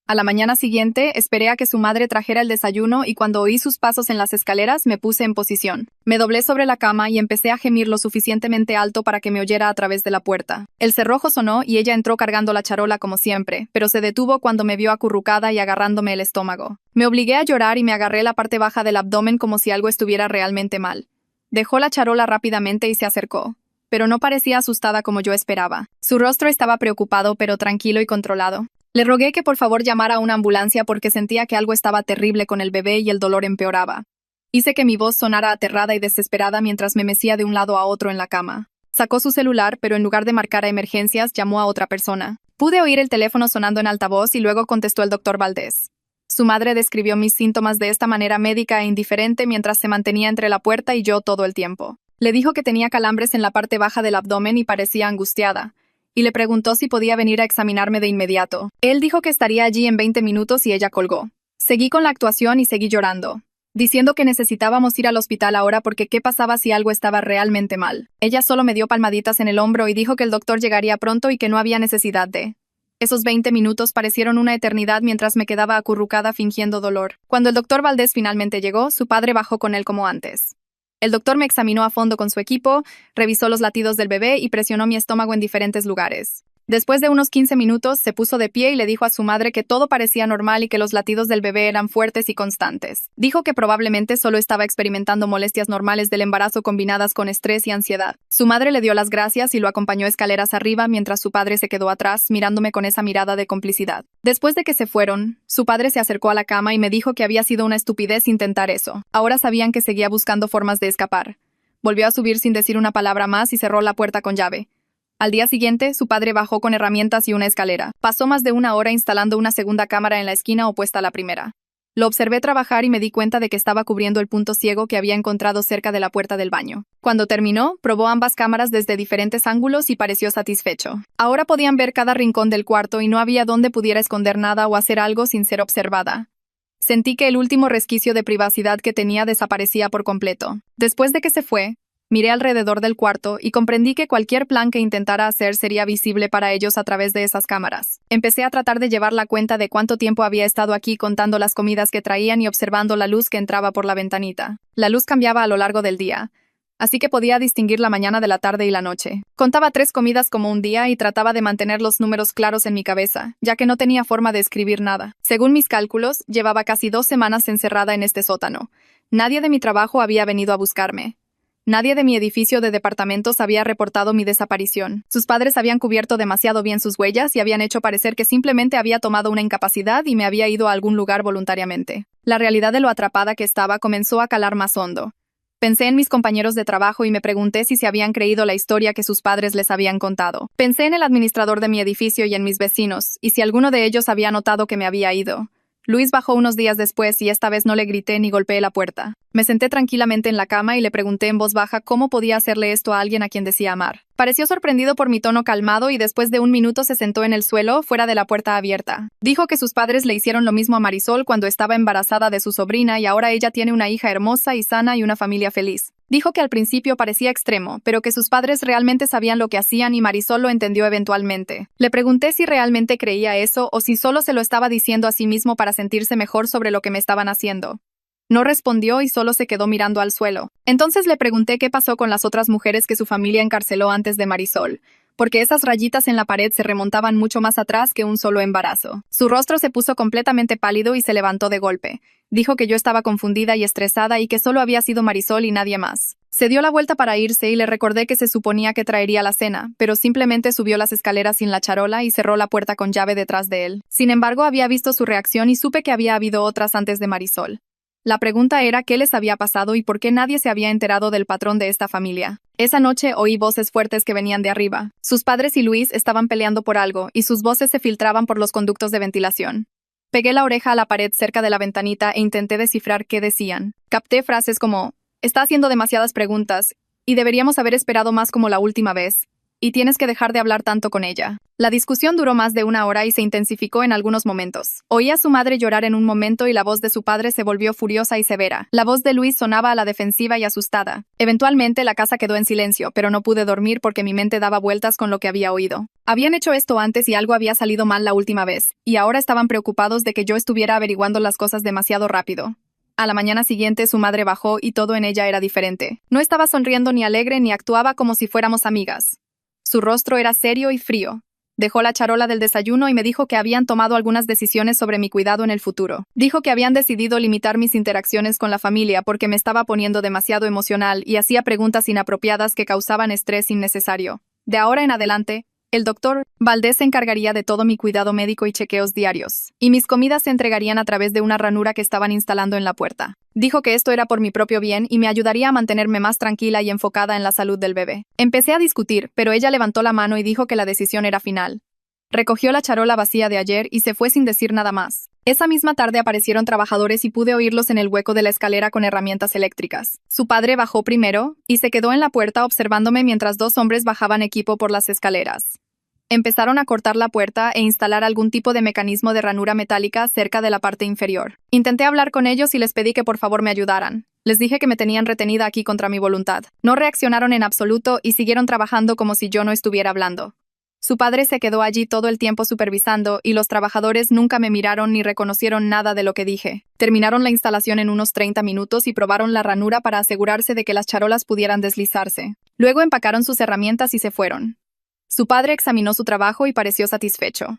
A la mañana siguiente, esperé a que su madre trajera el desayuno y cuando oí sus pasos en las escaleras, me puse en posición. Me doblé sobre la cama y empecé a gemir lo suficientemente alto para que me oyera a través de la puerta. El cerrojo sonó y ella entró cargando la charola como siempre, pero se detuvo cuando me vio acurrucada y agarrándome el estómago. Me obligué a llorar y me agarré la parte baja del abdomen como si algo estuviera realmente mal. Dejó la charola rápidamente y se acercó, pero no parecía asustada como yo esperaba. Su rostro estaba preocupado pero tranquilo y controlado. Le rogué que por favor llamara a una ambulancia porque sentía que algo estaba terrible con el bebé y el dolor empeoraba. Hice que mi voz sonara aterrada y desesperada mientras me mecía de un lado a otro en la cama. Sacó su celular, pero en lugar de marcar a emergencias, llamó a otra persona. Pude oír el teléfono sonando en altavoz y luego contestó el doctor Valdés. Su madre describió mis síntomas de esta manera médica e indiferente mientras se mantenía entre la puerta y yo todo el tiempo. Le dijo que tenía calambres en la parte baja del abdomen y parecía angustiada, y le preguntó si podía venir a examinarme de inmediato. Él dijo que estaría allí en 20 minutos y ella colgó. Seguí con la actuación y seguí llorando, diciendo que necesitábamos ir al hospital ahora porque qué pasaba si algo estaba realmente mal. Ella solo me dio palmaditas en el hombro y dijo que el doctor llegaría pronto y que no había necesidad de... Esos 20 minutos parecieron una eternidad mientras me quedaba acurrucada fingiendo dolor. Cuando el doctor Valdés finalmente llegó, su padre bajó con él como antes. El doctor me examinó a fondo con su equipo, revisó los latidos del bebé y presionó mi estómago en diferentes lugares. Después de unos 15 minutos, se puso de pie y le dijo a su madre que todo parecía normal y que los latidos del bebé eran fuertes y constantes. Dijo que probablemente solo estaba experimentando molestias normales del embarazo combinadas con estrés y ansiedad. Su madre le dio las gracias y lo acompañó escaleras arriba mientras su padre se quedó atrás, mirándome con esa mirada de complicidad. Después de que se fueron, su padre se acercó a la cama y me dijo que había sido una estupidez intentar eso. Ahora sabían que seguía buscando formas de escapar. Volvió a subir sin decir una palabra más y cerró la puerta con llave. Al día siguiente, su padre bajó con herramientas y una escalera. Pasó más de una hora instalando una segunda cámara en la esquina opuesta a la primera. Lo observé trabajar y me di cuenta de que estaba cubriendo el punto ciego que había encontrado cerca de la puerta del baño. Cuando terminó, probó ambas cámaras desde diferentes ángulos y pareció satisfecho. Ahora podían ver cada rincón del cuarto y no había donde pudiera esconder nada o hacer algo sin ser observada. Sentí que el último resquicio de privacidad que tenía desaparecía por completo. Después de que se fue, miré alrededor del cuarto y comprendí que cualquier plan que intentara hacer sería visible para ellos a través de esas cámaras. Empecé a tratar de llevar la cuenta de cuánto tiempo había estado aquí contando las comidas que traían y observando la luz que entraba por la ventanita. La luz cambiaba a lo largo del día, así que podía distinguir la mañana de la tarde y la noche. Contaba 3 comidas como un día y trataba de mantener los números claros en mi cabeza, ya que no tenía forma de escribir nada. Según mis cálculos, llevaba casi 2 semanas encerrada en este sótano. Nadie de mi trabajo había venido a buscarme. Nadie de mi edificio de departamentos había reportado mi desaparición. Sus padres habían cubierto demasiado bien sus huellas y habían hecho parecer que simplemente había tomado una incapacidad y me había ido a algún lugar voluntariamente. La realidad de lo atrapada que estaba comenzó a calar más hondo. Pensé en mis compañeros de trabajo y me pregunté si se habían creído la historia que sus padres les habían contado. Pensé en el administrador de mi edificio y en mis vecinos, y si alguno de ellos había notado que me había ido. Luis bajó unos días después y esta vez no le grité ni golpeé la puerta. Me senté tranquilamente en la cama y le pregunté en voz baja cómo podía hacerle esto a alguien a quien decía amar. Pareció sorprendido por mi tono calmado y después de un minuto se sentó en el suelo, fuera de la puerta abierta. Dijo que sus padres le hicieron lo mismo a Marisol cuando estaba embarazada de su sobrina y ahora ella tiene una hija hermosa y sana y una familia feliz. Dijo que al principio parecía extremo, pero que sus padres realmente sabían lo que hacían y Marisol lo entendió eventualmente. Le pregunté si realmente creía eso o si solo se lo estaba diciendo a sí mismo para sentirse mejor sobre lo que me estaban haciendo. No respondió y solo se quedó mirando al suelo. Entonces le pregunté qué pasó con las otras mujeres que su familia encarceló antes de Marisol, porque esas rayitas en la pared se remontaban mucho más atrás que un solo embarazo. Su rostro se puso completamente pálido y se levantó de golpe. Dijo que yo estaba confundida y estresada y que solo había sido Marisol y nadie más. Se dio la vuelta para irse y le recordé que se suponía que traería la cena, pero simplemente subió las escaleras sin la charola y cerró la puerta con llave detrás de él. Sin embargo, había visto su reacción y supe que había habido otras antes de Marisol. La pregunta era qué les había pasado y por qué nadie se había enterado del patrón de esta familia. Esa noche oí voces fuertes que venían de arriba. Sus padres y Luis estaban peleando por algo, y sus voces se filtraban por los conductos de ventilación. Pegué la oreja a la pared cerca de la ventanita e intenté descifrar qué decían. Capté frases como, está haciendo demasiadas preguntas, y deberíamos haber esperado más como la última vez, y tienes que dejar de hablar tanto con ella. La discusión duró más de una hora y se intensificó en algunos momentos. Oí a su madre llorar en un momento y la voz de su padre se volvió furiosa y severa. La voz de Luis sonaba a la defensiva y asustada. Eventualmente la casa quedó en silencio, pero no pude dormir porque mi mente daba vueltas con lo que había oído. Habían hecho esto antes y algo había salido mal la última vez, y ahora estaban preocupados de que yo estuviera averiguando las cosas demasiado rápido. A la mañana siguiente su madre bajó y todo en ella era diferente. No estaba sonriendo ni alegre ni actuaba como si fuéramos amigas. Su rostro era serio y frío. Dejó la charola del desayuno y me dijo que habían tomado algunas decisiones sobre mi cuidado en el futuro. Dijo que habían decidido limitar mis interacciones con la familia porque me estaba poniendo demasiado emocional y hacía preguntas inapropiadas que causaban estrés innecesario. De ahora en adelante, El doctor Valdés se encargaría de todo mi cuidado médico y chequeos diarios, y mis comidas se entregarían a través de una ranura que estaban instalando en la puerta. Dijo que esto era por mi propio bien y me ayudaría a mantenerme más tranquila y enfocada en la salud del bebé. Empecé a discutir, pero ella levantó la mano y dijo que la decisión era final. Recogió la charola vacía de ayer y se fue sin decir nada más. Esa misma tarde aparecieron trabajadores y pude oírlos en el hueco de la escalera con herramientas eléctricas. Su padre bajó primero y se quedó en la puerta observándome mientras dos hombres bajaban equipo por las escaleras. Empezaron a cortar la puerta e instalar algún tipo de mecanismo de ranura metálica cerca de la parte inferior. Intenté hablar con ellos y les pedí que por favor me ayudaran. Les dije que me tenían retenida aquí contra mi voluntad. No reaccionaron en absoluto y siguieron trabajando como si yo no estuviera hablando. Su padre se quedó allí todo el tiempo supervisando y los trabajadores nunca me miraron ni reconocieron nada de lo que dije. Terminaron la instalación en unos 30 minutos y probaron la ranura para asegurarse de que las charolas pudieran deslizarse. Luego empacaron sus herramientas y se fueron. Su padre examinó su trabajo y pareció satisfecho.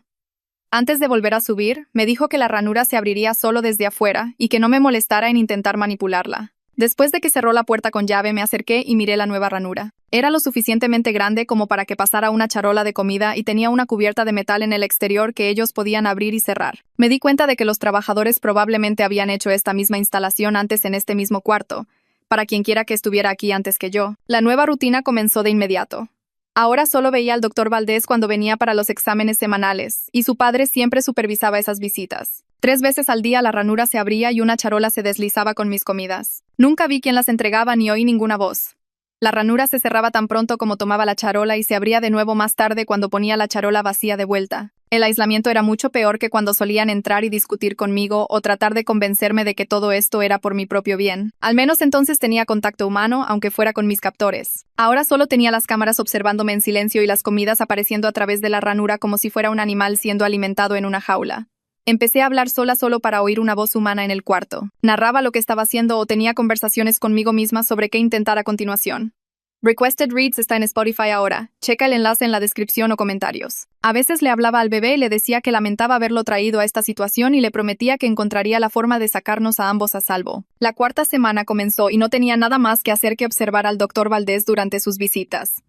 Antes de volver a subir, me dijo que la ranura se abriría solo desde afuera y que no me molestara en intentar manipularla. Después de que cerró la puerta con llave, me acerqué y miré la nueva ranura. Era lo suficientemente grande como para que pasara una charola de comida y tenía una cubierta de metal en el exterior que ellos podían abrir y cerrar. Me di cuenta de que los trabajadores probablemente habían hecho esta misma instalación antes en este mismo cuarto, para quienquiera que estuviera aquí antes que yo. La nueva rutina comenzó de inmediato. Ahora solo veía al doctor Valdés cuando venía para los exámenes semanales, y su padre siempre supervisaba esas visitas. 3 veces al día la ranura se abría y una charola se deslizaba con mis comidas. Nunca vi quién las entregaba ni oí ninguna voz. La ranura se cerraba tan pronto como tomaba la charola y se abría de nuevo más tarde cuando ponía la charola vacía de vuelta. El aislamiento era mucho peor que cuando solían entrar y discutir conmigo o tratar de convencerme de que todo esto era por mi propio bien. Al menos entonces tenía contacto humano, aunque fuera con mis captores. Ahora solo tenía las cámaras observándome en silencio y las comidas apareciendo a través de la ranura como si fuera un animal siendo alimentado en una jaula. Empecé a hablar sola solo para oír una voz humana en el cuarto. Narraba lo que estaba haciendo o tenía conversaciones conmigo misma sobre qué intentar a continuación. Requested Reads está en Spotify ahora. Checa el enlace en la descripción o comentarios. A veces le hablaba al bebé y le decía que lamentaba haberlo traído a esta situación y le prometía que encontraría la forma de sacarnos a ambos a salvo. La 4ª semana comenzó y no tenía nada más que hacer que observar al doctor Valdés durante sus visitas.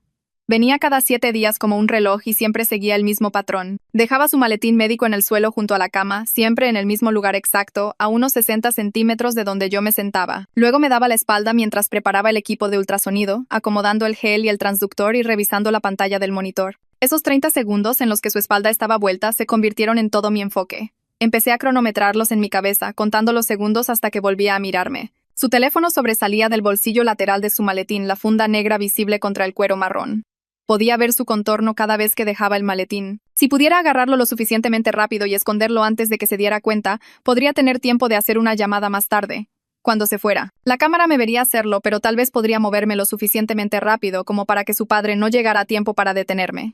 Venía cada 7 días como un reloj y siempre seguía el mismo patrón. Dejaba su maletín médico en el suelo junto a la cama, siempre en el mismo lugar exacto, a unos 60 centímetros de donde yo me sentaba. Luego me daba la espalda mientras preparaba el equipo de ultrasonido, acomodando el gel y el transductor y revisando la pantalla del monitor. Esos 30 segundos en los que su espalda estaba vuelta se convirtieron en todo mi enfoque. Empecé a cronometrarlos en mi cabeza, contando los segundos hasta que volvía a mirarme. Su teléfono sobresalía del bolsillo lateral de su maletín, la funda negra visible contra el cuero marrón. Podía ver su contorno cada vez que dejaba el maletín. Si pudiera agarrarlo lo suficientemente rápido y esconderlo antes de que se diera cuenta, podría tener tiempo de hacer una llamada más tarde, cuando se fuera. La cámara me vería hacerlo, pero tal vez podría moverme lo suficientemente rápido como para que su padre no llegara a tiempo para detenerme.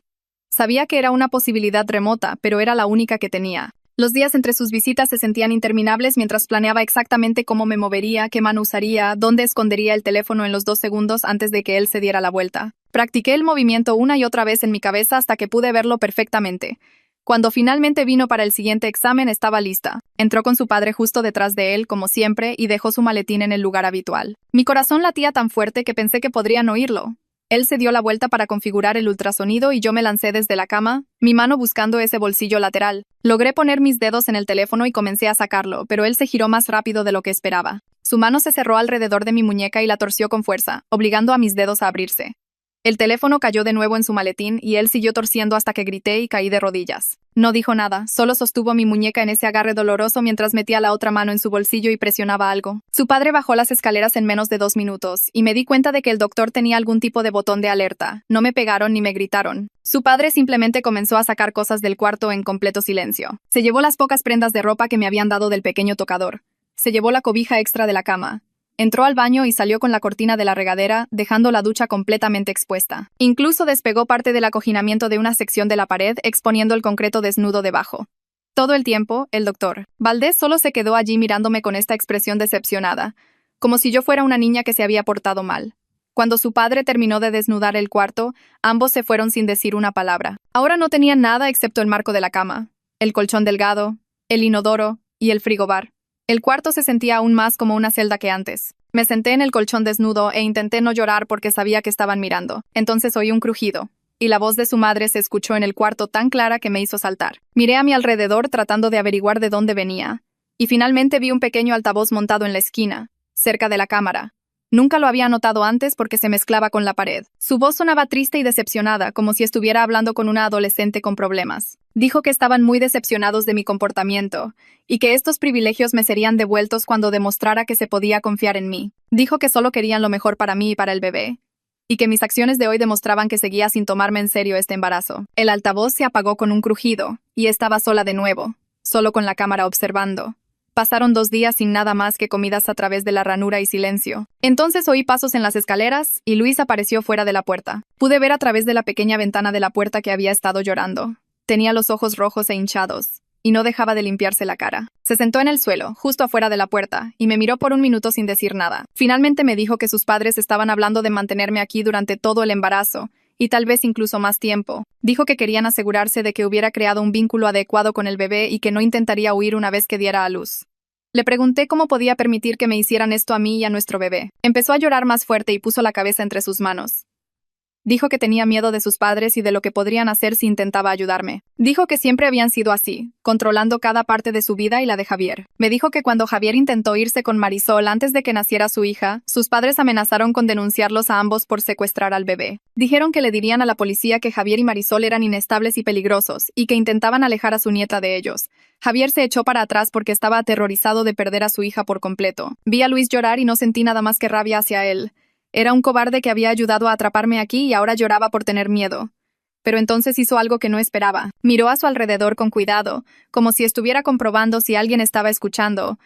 Sabía que era una posibilidad remota, pero era la única que tenía. Los días entre sus visitas se sentían interminables mientras planeaba exactamente cómo me movería, qué mano usaría, dónde escondería el teléfono en los 2 segundos antes de que él se diera la vuelta. Practiqué el movimiento una y otra vez en mi cabeza hasta que pude verlo perfectamente. Cuando finalmente vino para el siguiente examen estaba lista. Entró con su padre justo detrás de él, como siempre, y dejó su maletín en el lugar habitual. Mi corazón latía tan fuerte que pensé que podrían oírlo. Él se dio la vuelta para configurar el ultrasonido y yo me lancé desde la cama, mi mano buscando ese bolsillo lateral. Logré poner mis dedos en el teléfono y comencé a sacarlo, pero él se giró más rápido de lo que esperaba. Su mano se cerró alrededor de mi muñeca y la torció con fuerza, obligando a mis dedos a abrirse. El teléfono cayó de nuevo en su maletín y él siguió torciendo hasta que grité y caí de rodillas. No dijo nada, solo sostuvo mi muñeca en ese agarre doloroso mientras metía la otra mano en su bolsillo y presionaba algo. Su padre bajó las escaleras en menos de 2 minutos y me di cuenta de que el doctor tenía algún tipo de botón de alerta. No me pegaron ni me gritaron. Su padre simplemente comenzó a sacar cosas del cuarto en completo silencio. Se llevó las pocas prendas de ropa que me habían dado del pequeño tocador. Se llevó la cobija extra de la cama. Entró al baño y salió con la cortina de la regadera, dejando la ducha completamente expuesta. Incluso despegó parte del acoginamiento de una sección de la pared, exponiendo el concreto desnudo debajo. Todo el tiempo, el doctor Valdés solo se quedó allí mirándome con esta expresión decepcionada, como si yo fuera una niña que se había portado mal. Cuando su padre terminó de desnudar el cuarto, ambos se fueron sin decir una palabra. Ahora no tenían nada excepto el marco de la cama, el colchón delgado, el inodoro y el frigobar. El cuarto se sentía aún más como una celda que antes. Me senté en el colchón desnudo e intenté no llorar porque sabía que estaban mirando. Entonces oí un crujido. y la voz de su madre se escuchó en el cuarto tan clara que me hizo saltar. Miré a mi alrededor tratando de averiguar de dónde venía, y finalmente vi un pequeño altavoz montado en la esquina, cerca de la cámara. Nunca lo había notado antes porque se mezclaba con la pared. Su voz sonaba triste y decepcionada, como si estuviera hablando con una adolescente con problemas. Dijo que estaban muy decepcionados de mi comportamiento, y que estos privilegios me serían devueltos cuando demostrara que se podía confiar en mí. Dijo que solo querían lo mejor para mí y para el bebé, y que mis acciones de hoy demostraban que seguía sin tomarme en serio este embarazo. El altavoz se apagó con un crujido, y estaba sola de nuevo, solo con la cámara observando. Pasaron 2 días sin nada más que comidas a través de la ranura y silencio. Entonces oí pasos en las escaleras, y Luis apareció fuera de la puerta. Pude ver a través de la pequeña ventana de la puerta que había estado llorando. Tenía los ojos rojos e hinchados, y no dejaba de limpiarse la cara. Se sentó en el suelo, justo afuera de la puerta, y me miró por un minuto sin decir nada. Finalmente me dijo que sus padres estaban hablando de mantenerme aquí durante todo el embarazo, y tal vez incluso más tiempo. Dijo que querían asegurarse de que hubiera creado un vínculo adecuado con el bebé y que no intentaría huir una vez que diera a luz. Le pregunté cómo podía permitir que me hicieran esto a mí y a nuestro bebé. Empezó a llorar más fuerte y puso la cabeza entre sus manos. Dijo que tenía miedo de sus padres y de lo que podrían hacer si intentaba ayudarme. Dijo que siempre habían sido así, controlando cada parte de su vida y la de Javier. Me dijo que cuando Javier intentó irse con Marisol antes de que naciera su hija, sus padres amenazaron con denunciarlos a ambos por secuestrar al bebé. Dijeron que le dirían a la policía que Javier y Marisol eran inestables y peligrosos, y que intentaban alejar a su nieta de ellos. Javier se echó para atrás porque estaba aterrorizado de perder a su hija por completo. Vi a Luis llorar y no sentí nada más que rabia hacia él. Era un cobarde que había ayudado a atraparme aquí y ahora lloraba por tener miedo. Pero entonces hizo algo que no esperaba. Miró a su alrededor con cuidado, como si estuviera comprobando si alguien estaba escuchando.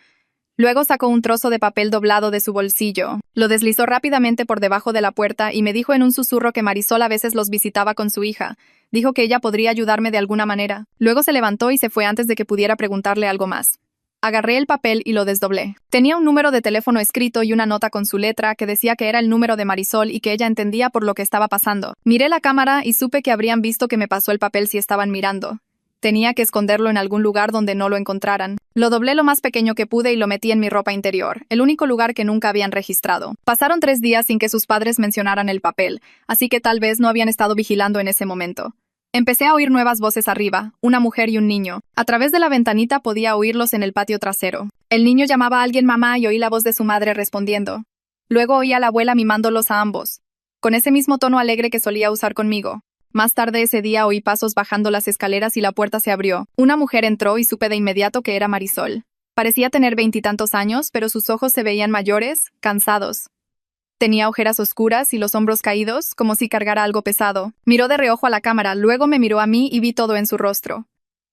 Luego sacó un trozo de papel doblado de su bolsillo. Lo deslizó rápidamente por debajo de la puerta y me dijo en un susurro que Marisol a veces los visitaba con su hija. Dijo que ella podría ayudarme de alguna manera. Luego se levantó y se fue antes de que pudiera preguntarle algo más. Agarré el papel y lo desdoblé. Tenía un número de teléfono escrito y una nota con su letra que decía que era el número de Marisol y que ella entendía por lo que estaba pasando. Miré la cámara y supe que habrían visto que me pasó el papel si estaban mirando. Tenía que esconderlo en algún lugar donde no lo encontraran. Lo doblé lo más pequeño que pude y lo metí en mi ropa interior, el único lugar que nunca habían registrado. Pasaron 3 días sin que sus padres mencionaran el papel, así que tal vez no habían estado vigilando en ese momento. Empecé a oír nuevas voces arriba, una mujer y un niño. A través de la ventanita podía oírlos en el patio trasero. El niño llamaba a alguien mamá y oí la voz de su madre respondiendo. Luego oí a la abuela mimándolos a ambos, con ese mismo tono alegre que solía usar conmigo. Más tarde ese día oí pasos bajando las escaleras y la puerta se abrió. Una mujer entró y supe de inmediato que era Marisol. Parecía tener 20 y tantos años, pero sus ojos se veían mayores, cansados. Tenía ojeras oscuras y los hombros caídos, como si cargara algo pesado. Miró de reojo a la cámara, luego me miró a mí y vi todo en su rostro.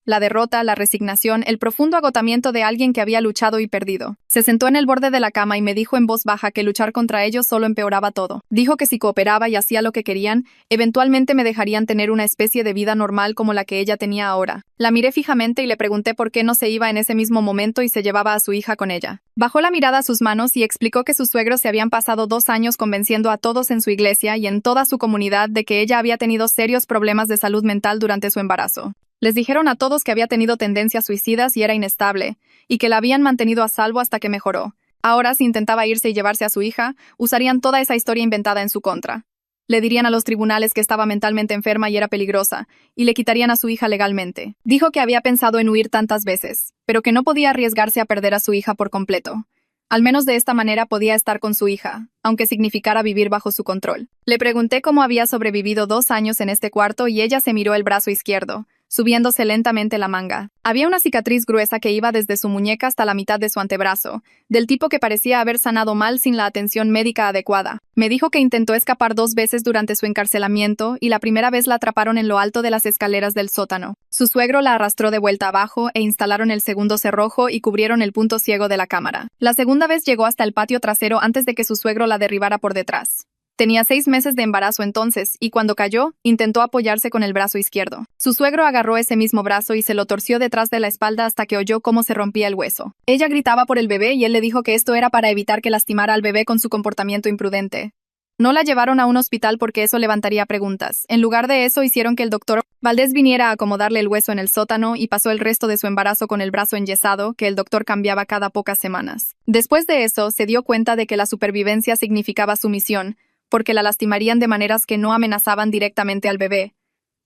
La derrota, la resignación, el profundo agotamiento de alguien que había luchado y perdido. Se sentó en el borde de la cama y me dijo en voz baja que luchar contra ellos solo empeoraba todo. Dijo que si cooperaba y hacía lo que querían, eventualmente me dejarían tener una especie de vida normal como la que ella tenía ahora. La miré fijamente y le pregunté por qué no se iba en ese mismo momento y se llevaba a su hija con ella. Bajó la mirada a sus manos y explicó que sus suegros se habían pasado 2 años convenciendo a todos en su iglesia y en toda su comunidad de que ella había tenido serios problemas de salud mental durante su embarazo. Les dijeron a todos que había tenido tendencias suicidas y era inestable, y que la habían mantenido a salvo hasta que mejoró. Ahora, si intentaba irse y llevarse a su hija, usarían toda esa historia inventada en su contra. Le dirían a los tribunales que estaba mentalmente enferma y era peligrosa, y le quitarían a su hija legalmente. Dijo que había pensado en huir tantas veces, pero que no podía arriesgarse a perder a su hija por completo. Al menos de esta manera podía estar con su hija, aunque significara vivir bajo su control. Le pregunté cómo había sobrevivido 2 años en este cuarto y ella se miró el brazo izquierdo, subiéndose lentamente la manga. Había una cicatriz gruesa que iba desde su muñeca hasta la mitad de su antebrazo, del tipo que parecía haber sanado mal sin la atención médica adecuada. Me dijo que intentó escapar 2 veces durante su encarcelamiento y la primera vez la atraparon en lo alto de las escaleras del sótano. Su suegro la arrastró de vuelta abajo e instalaron el segundo cerrojo y cubrieron el punto ciego de la cámara. La segunda vez llegó hasta el patio trasero antes de que su suegro la derribara por detrás. Tenía 6 meses de embarazo entonces, y cuando cayó, intentó apoyarse con el brazo izquierdo. Su suegro agarró ese mismo brazo y se lo torció detrás de la espalda hasta que oyó cómo se rompía el hueso. Ella gritaba por el bebé y él le dijo que esto era para evitar que lastimara al bebé con su comportamiento imprudente. No la llevaron a un hospital porque eso levantaría preguntas. En lugar de eso, hicieron que el doctor Valdés viniera a acomodarle el hueso en el sótano y pasó el resto de su embarazo con el brazo enyesado, que el doctor cambiaba cada pocas semanas. Después de eso, se dio cuenta de que la supervivencia significaba sumisión, porque la lastimarían de maneras que no amenazaban directamente al bebé.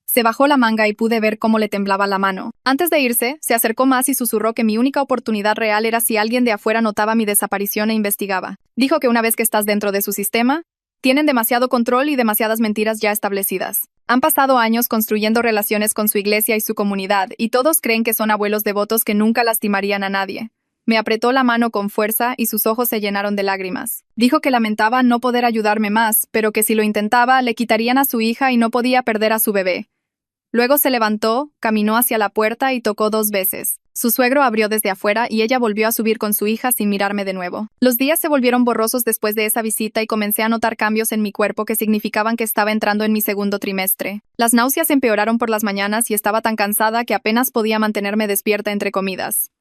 Se bajó la manga y pude ver cómo le temblaba la mano. Antes de irse, se acercó más y susurró que mi única oportunidad real era si alguien de afuera notaba mi desaparición e investigaba. Dijo que una vez que estás dentro de su sistema, tienen demasiado control y demasiadas mentiras ya establecidas. Han pasado años construyendo relaciones con su iglesia y su comunidad, y todos creen que son abuelos devotos que nunca lastimarían a nadie. Me apretó la mano con fuerza y sus ojos se llenaron de lágrimas. Dijo que lamentaba no poder ayudarme más, pero que si lo intentaba, le quitarían a su hija y no podía perder a su bebé. Luego se levantó, caminó hacia la puerta y tocó 2 veces. Su suegro abrió desde afuera y ella volvió a subir con su hija sin mirarme de nuevo. Los días se volvieron borrosos después de esa visita y comencé a notar cambios en mi cuerpo que significaban que estaba entrando en mi segundo trimestre. Las náuseas empeoraron por las mañanas y estaba tan cansada que apenas podía mantenerme despierta entre comidas.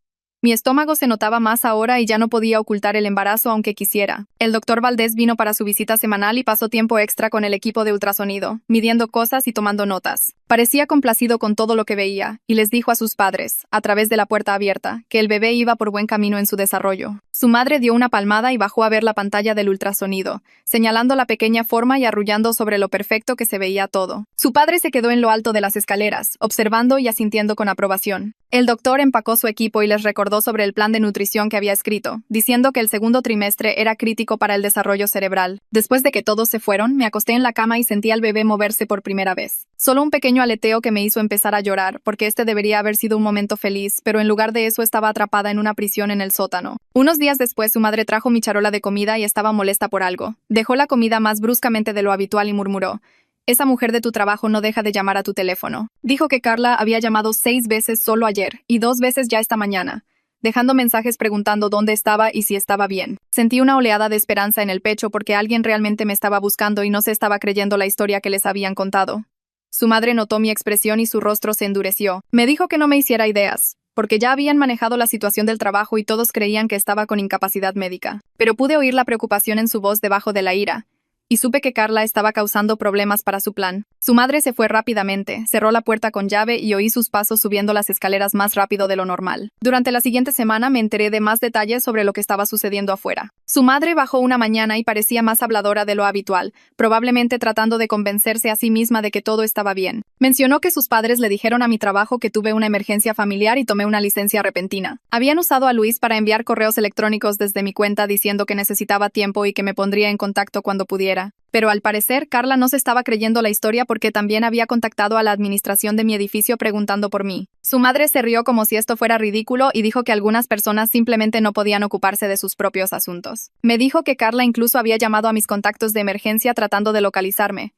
Mi estómago se notaba más ahora y ya no podía ocultar el embarazo aunque quisiera. El doctor Valdés vino para su visita semanal y pasó tiempo extra con el equipo de ultrasonido, midiendo cosas y tomando notas. Parecía complacido con todo lo que veía, y les dijo a sus padres, a través de la puerta abierta, que el bebé iba por buen camino en su desarrollo. Su madre dio una palmada y bajó a ver la pantalla del ultrasonido, señalando la pequeña forma y arrullando sobre lo perfecto que se veía todo. Su padre se quedó en lo alto de las escaleras, observando y asintiendo con aprobación. El doctor empacó su equipo y les recordó sobre el plan de nutrición que había escrito, diciendo que el segundo trimestre era crítico para el desarrollo cerebral. Después de que todos se fueron, me acosté en la cama y sentí al bebé moverse por primera vez. Solo un pequeño aleteo que me hizo empezar a llorar, porque este debería haber sido un momento feliz, pero en lugar de eso estaba atrapada en una prisión en el sótano. Unos días después su madre trajo mi charola de comida y estaba molesta por algo. Dejó la comida más bruscamente de lo habitual y murmuró: «Esa mujer de tu trabajo no deja de llamar a tu teléfono». Dijo que Carla había llamado 6 veces solo ayer, y 2 veces ya esta mañana, dejando mensajes preguntando dónde estaba y si estaba bien. Sentí una oleada de esperanza en el pecho porque alguien realmente me estaba buscando y no se estaba creyendo la historia que les habían contado. Su madre notó mi expresión y su rostro se endureció. Me dijo que no me hiciera ideas, porque ya habían manejado la situación del trabajo y todos creían que estaba con incapacidad médica. Pero pude oír la preocupación en su voz debajo de la ira, y supe que Carla estaba causando problemas para su plan. Su madre se fue rápidamente, cerró la puerta con llave y oí sus pasos subiendo las escaleras más rápido de lo normal. Durante la siguiente semana me enteré de más detalles sobre lo que estaba sucediendo afuera. Su madre bajó una mañana y parecía más habladora de lo habitual, probablemente tratando de convencerse a sí misma de que todo estaba bien. Mencionó que sus padres le dijeron a mi trabajo que tuve una emergencia familiar y tomé una licencia repentina. Habían usado a Luis para enviar correos electrónicos desde mi cuenta diciendo que necesitaba tiempo y que me pondría en contacto cuando pudiera. Pero al parecer, Carla no se estaba creyendo la historia porque también había contactado a la administración de mi edificio preguntando por mí. Su madre se rió como si esto fuera ridículo y dijo que algunas personas simplemente no podían ocuparse de sus propios asuntos. Me dijo que Carla incluso había llamado a mis contactos de emergencia tratando de localizarme.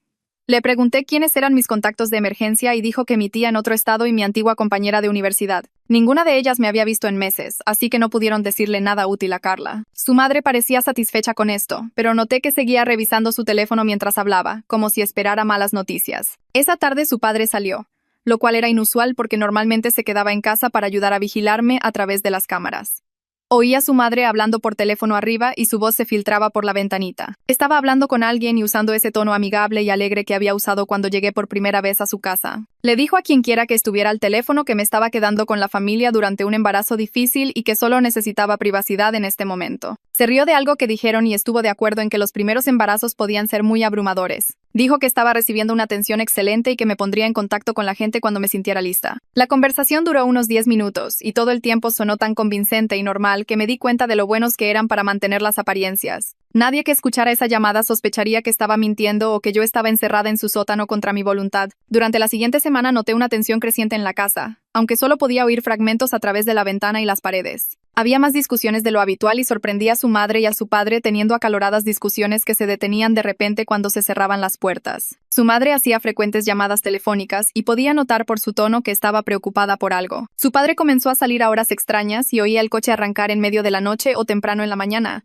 Le pregunté quiénes eran mis contactos de emergencia y dijo que mi tía en otro estado y mi antigua compañera de universidad. Ninguna de ellas me había visto en meses, así que no pudieron decirle nada útil a Carla. Su madre parecía satisfecha con esto, pero noté que seguía revisando su teléfono mientras hablaba, como si esperara malas noticias. Esa tarde su padre salió, lo cual era inusual porque normalmente se quedaba en casa para ayudar a vigilarme a través de las cámaras. Oí a su madre hablando por teléfono arriba y su voz se filtraba por la ventanita. Estaba hablando con alguien y usando ese tono amigable y alegre que había usado cuando llegué por primera vez a su casa. Le dijo a quienquiera que estuviera al teléfono que me estaba quedando con la familia durante un embarazo difícil y que solo necesitaba privacidad en este momento. Se rió de algo que dijeron y estuvo de acuerdo en que los primeros embarazos podían ser muy abrumadores. Dijo que estaba recibiendo una atención excelente y que me pondría en contacto con la gente cuando me sintiera lista. La conversación duró unos 10 minutos y todo el tiempo sonó tan convincente y normal que me di cuenta de lo buenos que eran para mantener las apariencias. Nadie que escuchara esa llamada sospecharía que estaba mintiendo o que yo estaba encerrada en su sótano contra mi voluntad. Durante la siguiente semana noté una tensión creciente en la casa, aunque solo podía oír fragmentos a través de la ventana y las paredes. Había más discusiones de lo habitual y sorprendí a su madre y a su padre teniendo acaloradas discusiones que se detenían de repente cuando se cerraban las puertas. Su madre hacía frecuentes llamadas telefónicas y podía notar por su tono que estaba preocupada por algo. Su padre comenzó a salir a horas extrañas y oía el coche arrancar en medio de la noche o temprano en la mañana.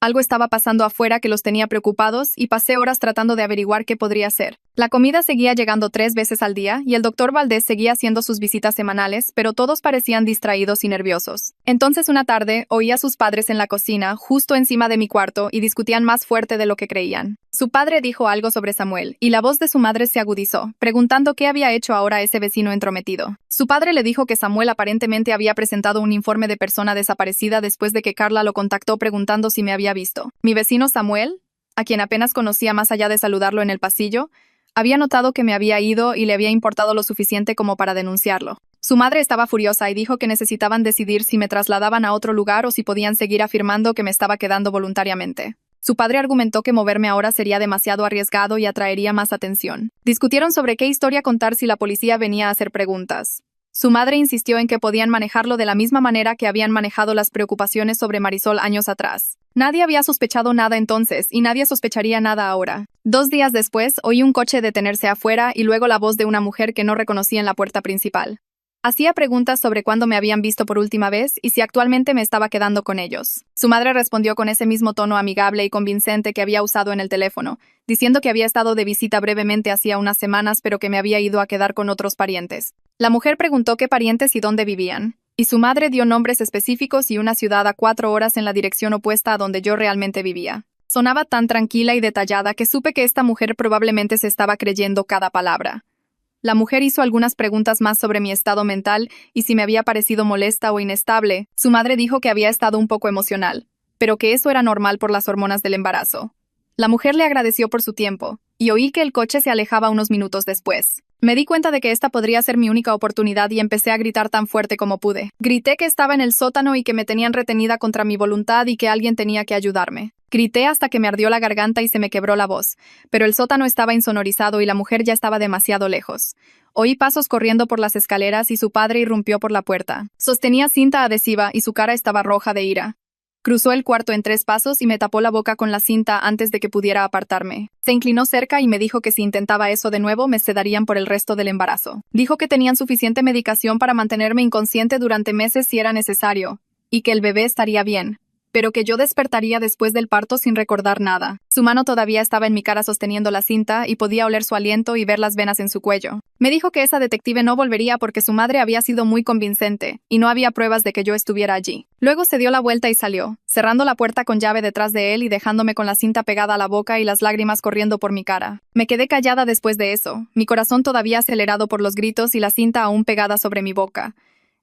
Algo estaba pasando afuera que los tenía preocupados y pasé horas tratando de averiguar qué podría ser. La comida seguía llegando 3 veces al día y el doctor Valdés seguía haciendo sus visitas semanales, pero todos parecían distraídos y nerviosos. Entonces una tarde oí a sus padres en la cocina, justo encima de mi cuarto, y discutían más fuerte de lo que creían. Su padre dijo algo sobre Samuel, y la voz de su madre se agudizó, preguntando qué había hecho ahora ese vecino entrometido. Su padre le dijo que Samuel aparentemente había presentado un informe de persona desaparecida después de que Carla lo contactó preguntando si me había visto. ¿Mi vecino Samuel? a quien apenas conocía más allá de saludarlo en el pasillo, había notado que me había ido y le había importado lo suficiente como para denunciarlo. Su madre estaba furiosa y dijo que necesitaban decidir si me trasladaban a otro lugar o si podían seguir afirmando que me estaba quedando voluntariamente. Su padre argumentó que moverme ahora sería demasiado arriesgado y atraería más atención. Discutieron sobre qué historia contar si la policía venía a hacer preguntas. Su madre insistió en que podían manejarlo de la misma manera que habían manejado las preocupaciones sobre Marisol años atrás. Nadie había sospechado nada entonces y nadie sospecharía nada ahora. 2 días después, oí un coche detenerse afuera y luego la voz de una mujer que no reconocí en la puerta principal. Hacía preguntas sobre cuándo me habían visto por última vez y si actualmente me estaba quedando con ellos. Su madre respondió con ese mismo tono amigable y convincente que había usado en el teléfono, diciendo que había estado de visita brevemente hacía unas semanas pero que me había ido a quedar con otros parientes. La mujer preguntó qué parientes y dónde vivían, y su madre dio nombres específicos y una ciudad a 4 horas en la dirección opuesta a donde yo realmente vivía. Sonaba tan tranquila y detallada que supe que esta mujer probablemente se estaba creyendo cada palabra. La mujer hizo algunas preguntas más sobre mi estado mental y si me había parecido molesta o inestable. Su madre dijo que había estado un poco emocional, pero que eso era normal por las hormonas del embarazo. La mujer le agradeció por su tiempo, y oí que el coche se alejaba unos minutos después. Me di cuenta de que esta podría ser mi única oportunidad y empecé a gritar tan fuerte como pude. Grité que estaba en el sótano y que me tenían retenida contra mi voluntad y que alguien tenía que ayudarme. Grité hasta que me ardió la garganta y se me quebró la voz, pero el sótano estaba insonorizado y la mujer ya estaba demasiado lejos. Oí pasos corriendo por las escaleras y su padre irrumpió por la puerta. Sostenía cinta adhesiva y su cara estaba roja de ira. Cruzó el cuarto en 3 pasos y me tapó la boca con la cinta antes de que pudiera apartarme. Se inclinó cerca y me dijo que si intentaba eso de nuevo me sedarían por el resto del embarazo. Dijo que tenían suficiente medicación para mantenerme inconsciente durante meses si era necesario, y que el bebé estaría bien, pero que yo despertaría después del parto sin recordar nada. Su mano todavía estaba en mi cara sosteniendo la cinta y podía oler su aliento y ver las venas en su cuello. Me dijo que esa detective no volvería porque su madre había sido muy convincente y no había pruebas de que yo estuviera allí. Luego se dio la vuelta y salió, cerrando la puerta con llave detrás de él y dejándome con la cinta pegada a la boca y las lágrimas corriendo por mi cara. Me quedé callada después de eso, mi corazón todavía acelerado por los gritos y la cinta aún pegada sobre mi boca.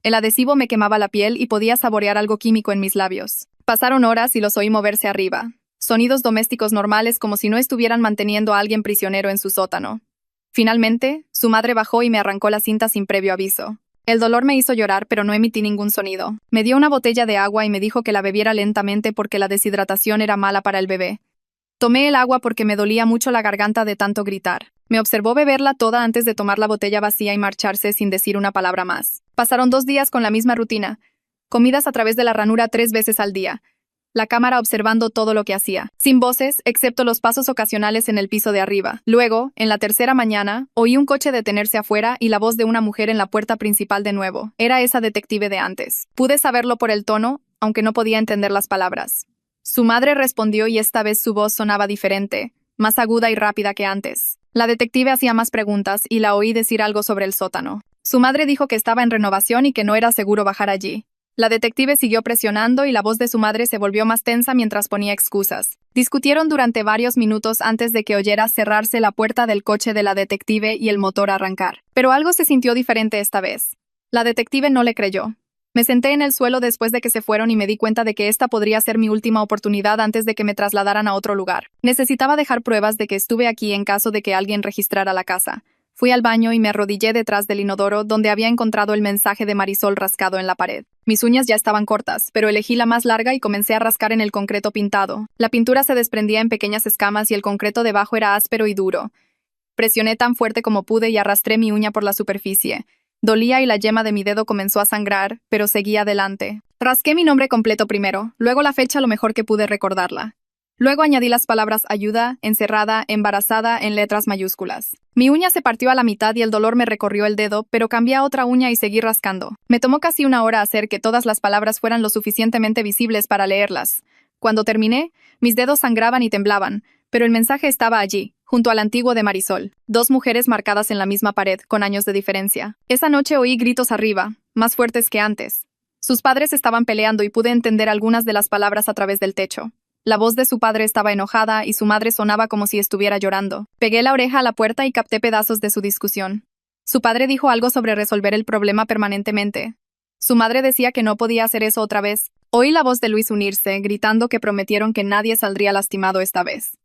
El adhesivo me quemaba la piel y podía saborear algo químico en mis labios. Pasaron horas y los oí moverse arriba. Sonidos domésticos normales como si no estuvieran manteniendo a alguien prisionero en su sótano. Finalmente, su madre bajó y me arrancó la cinta sin previo aviso. El dolor me hizo llorar, pero no emití ningún sonido. Me dio una botella de agua y me dijo que la bebiera lentamente porque la deshidratación era mala para el bebé. Tomé el agua porque me dolía mucho la garganta de tanto gritar. Me observó beberla toda antes de tomar la botella vacía y marcharse sin decir una palabra más. Pasaron 2 días con la misma rutina. Comidas a través de la ranura 3 veces al día. La cámara observando todo lo que hacía, sin voces, excepto los pasos ocasionales en el piso de arriba. Luego, en la tercera mañana, oí un coche detenerse afuera y la voz de una mujer en la puerta principal de nuevo. Era esa detective de antes. Pude saberlo por el tono, aunque no podía entender las palabras. Su madre respondió y esta vez su voz sonaba diferente, más aguda y rápida que antes. La detective hacía más preguntas y la oí decir algo sobre el sótano. Su madre dijo que estaba en renovación y que no era seguro bajar allí. La detective siguió presionando y la voz de su madre se volvió más tensa mientras ponía excusas. Discutieron durante varios minutos antes de que oyera cerrarse la puerta del coche de la detective y el motor arrancar. Pero algo se sintió diferente esta vez. La detective no le creyó. Me senté en el suelo después de que se fueron y me di cuenta de que esta podría ser mi última oportunidad antes de que me trasladaran a otro lugar. Necesitaba dejar pruebas de que estuve aquí en caso de que alguien registrara la casa. Fui al baño y me arrodillé detrás del inodoro donde había encontrado el mensaje de Marisol rascado en la pared. Mis uñas ya estaban cortas, pero elegí la más larga y comencé a rascar en el concreto pintado. La pintura se desprendía en pequeñas escamas y el concreto debajo era áspero y duro. Presioné tan fuerte como pude y arrastré mi uña por la superficie. Dolía y la yema de mi dedo comenzó a sangrar, pero seguí adelante. Rasqué mi nombre completo primero, luego la fecha lo mejor que pude recordarla. Luego añadí las palabras ayuda, encerrada, embarazada en letras mayúsculas. Mi uña se partió a la mitad y el dolor me recorrió el dedo, pero cambié a otra uña y seguí rascando. Me tomó casi 1 hora hacer que todas las palabras fueran lo suficientemente visibles para leerlas. Cuando terminé, mis dedos sangraban y temblaban, pero el mensaje estaba allí, junto al antiguo de Marisol. 2 mujeres marcadas en la misma pared, con años de diferencia. Esa noche oí gritos arriba, más fuertes que antes. Sus padres estaban peleando y pude entender algunas de las palabras a través del techo. La voz de su padre estaba enojada y su madre sonaba como si estuviera llorando. Pegué la oreja a la puerta y capté pedazos de su discusión. Su padre dijo algo sobre resolver el problema permanentemente. Su madre decía que no podía hacer eso otra vez. Oí la voz de Luis unirse, gritando que prometieron que nadie saldría lastimado esta vez.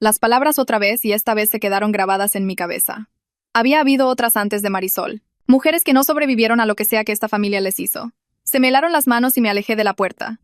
Las palabras otra vez y esta vez se quedaron grabadas en mi cabeza. Había habido otras antes de Marisol. Mujeres que no sobrevivieron a lo que sea que esta familia les hizo. Se me helaron las manos y me alejé de la puerta.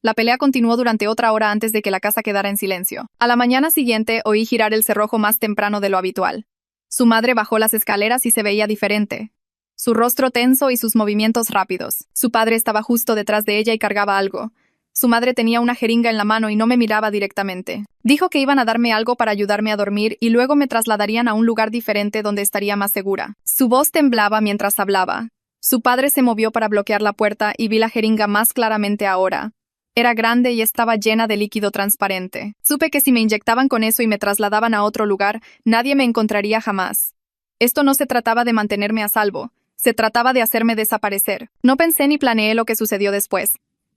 La pelea continuó durante otra hora antes de que la casa quedara en silencio. A la mañana siguiente oí girar el cerrojo más temprano de lo habitual. Su madre bajó las escaleras y se veía diferente. Su rostro tenso y sus movimientos rápidos. Su padre estaba justo detrás de ella y cargaba algo. Su madre tenía una jeringa en la mano y no me miraba directamente. Dijo que iban a darme algo para ayudarme a dormir y luego me trasladarían a un lugar diferente donde estaría más segura. Su voz temblaba mientras hablaba. Su padre se movió para bloquear la puerta y vi la jeringa más claramente ahora. Era grande y estaba llena de líquido transparente. Supe que si me inyectaban con eso y me trasladaban a otro lugar, nadie me encontraría jamás. Esto no se trataba de mantenerme a salvo. Se trataba de hacerme desaparecer. No pensé ni planeé lo que sucedió después.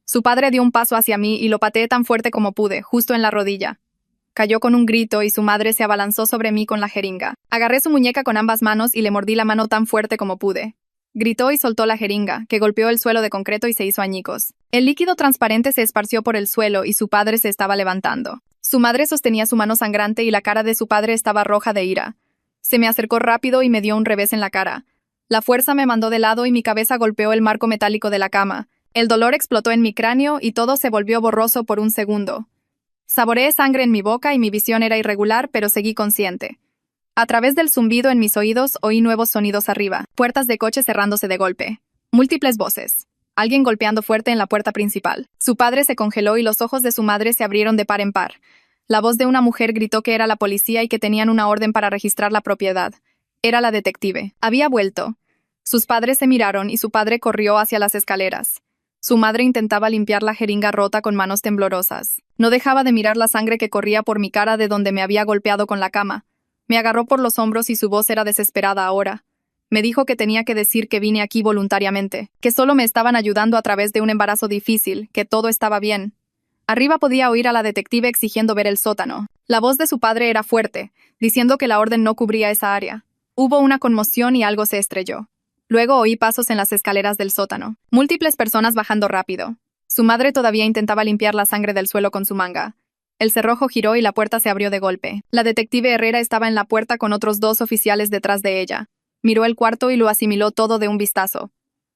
Su padre dio un paso hacia mí y lo pateé tan fuerte como pude, justo en la rodilla. Cayó con un grito y su madre se abalanzó sobre mí con la jeringa. Agarré su muñeca con ambas manos y le mordí la mano tan fuerte como pude. Gritó y soltó la jeringa, que golpeó el suelo de concreto y se hizo añicos. El líquido transparente se esparció por el suelo y su padre se estaba levantando. Su madre sostenía su mano sangrante y la cara de su padre estaba roja de ira. Se me acercó rápido y me dio un revés en la cara. La fuerza me mandó de lado y mi cabeza golpeó el marco metálico de la cama. El dolor explotó en mi cráneo y todo se volvió borroso por un segundo. Saboreé sangre en mi boca y mi visión era irregular, pero seguí consciente. A través del zumbido en mis oídos oí nuevos sonidos arriba, puertas de coche cerrándose de golpe. Múltiples voces. Alguien golpeando fuerte en la puerta principal. Su padre se congeló y los ojos de su madre se abrieron de par en par. La voz de una mujer gritó que era la policía y que tenían una orden para registrar la propiedad. Era la detective. Había vuelto. Sus padres se miraron y su padre corrió hacia las escaleras. Su madre intentaba limpiar la jeringa rota con manos temblorosas. No dejaba de mirar la sangre que corría por mi cara de donde me había golpeado con la cama. Me agarró por los hombros y su voz era desesperada ahora. Me dijo que tenía que decir que vine aquí voluntariamente, que solo me estaban ayudando a través de un embarazo difícil, que todo estaba bien. Arriba podía oír a la detective exigiendo ver el sótano. La voz de su padre era fuerte, diciendo que la orden no cubría esa área. Hubo una conmoción y algo se estrelló. Luego oí pasos en las escaleras del sótano. Múltiples personas bajando rápido. Su madre todavía intentaba limpiar la sangre del suelo con su manga. El cerrojo giró y la puerta se abrió de golpe. La detective Herrera estaba en la puerta con otros 2 oficiales detrás de ella. Miró el cuarto y lo asimiló todo de un vistazo.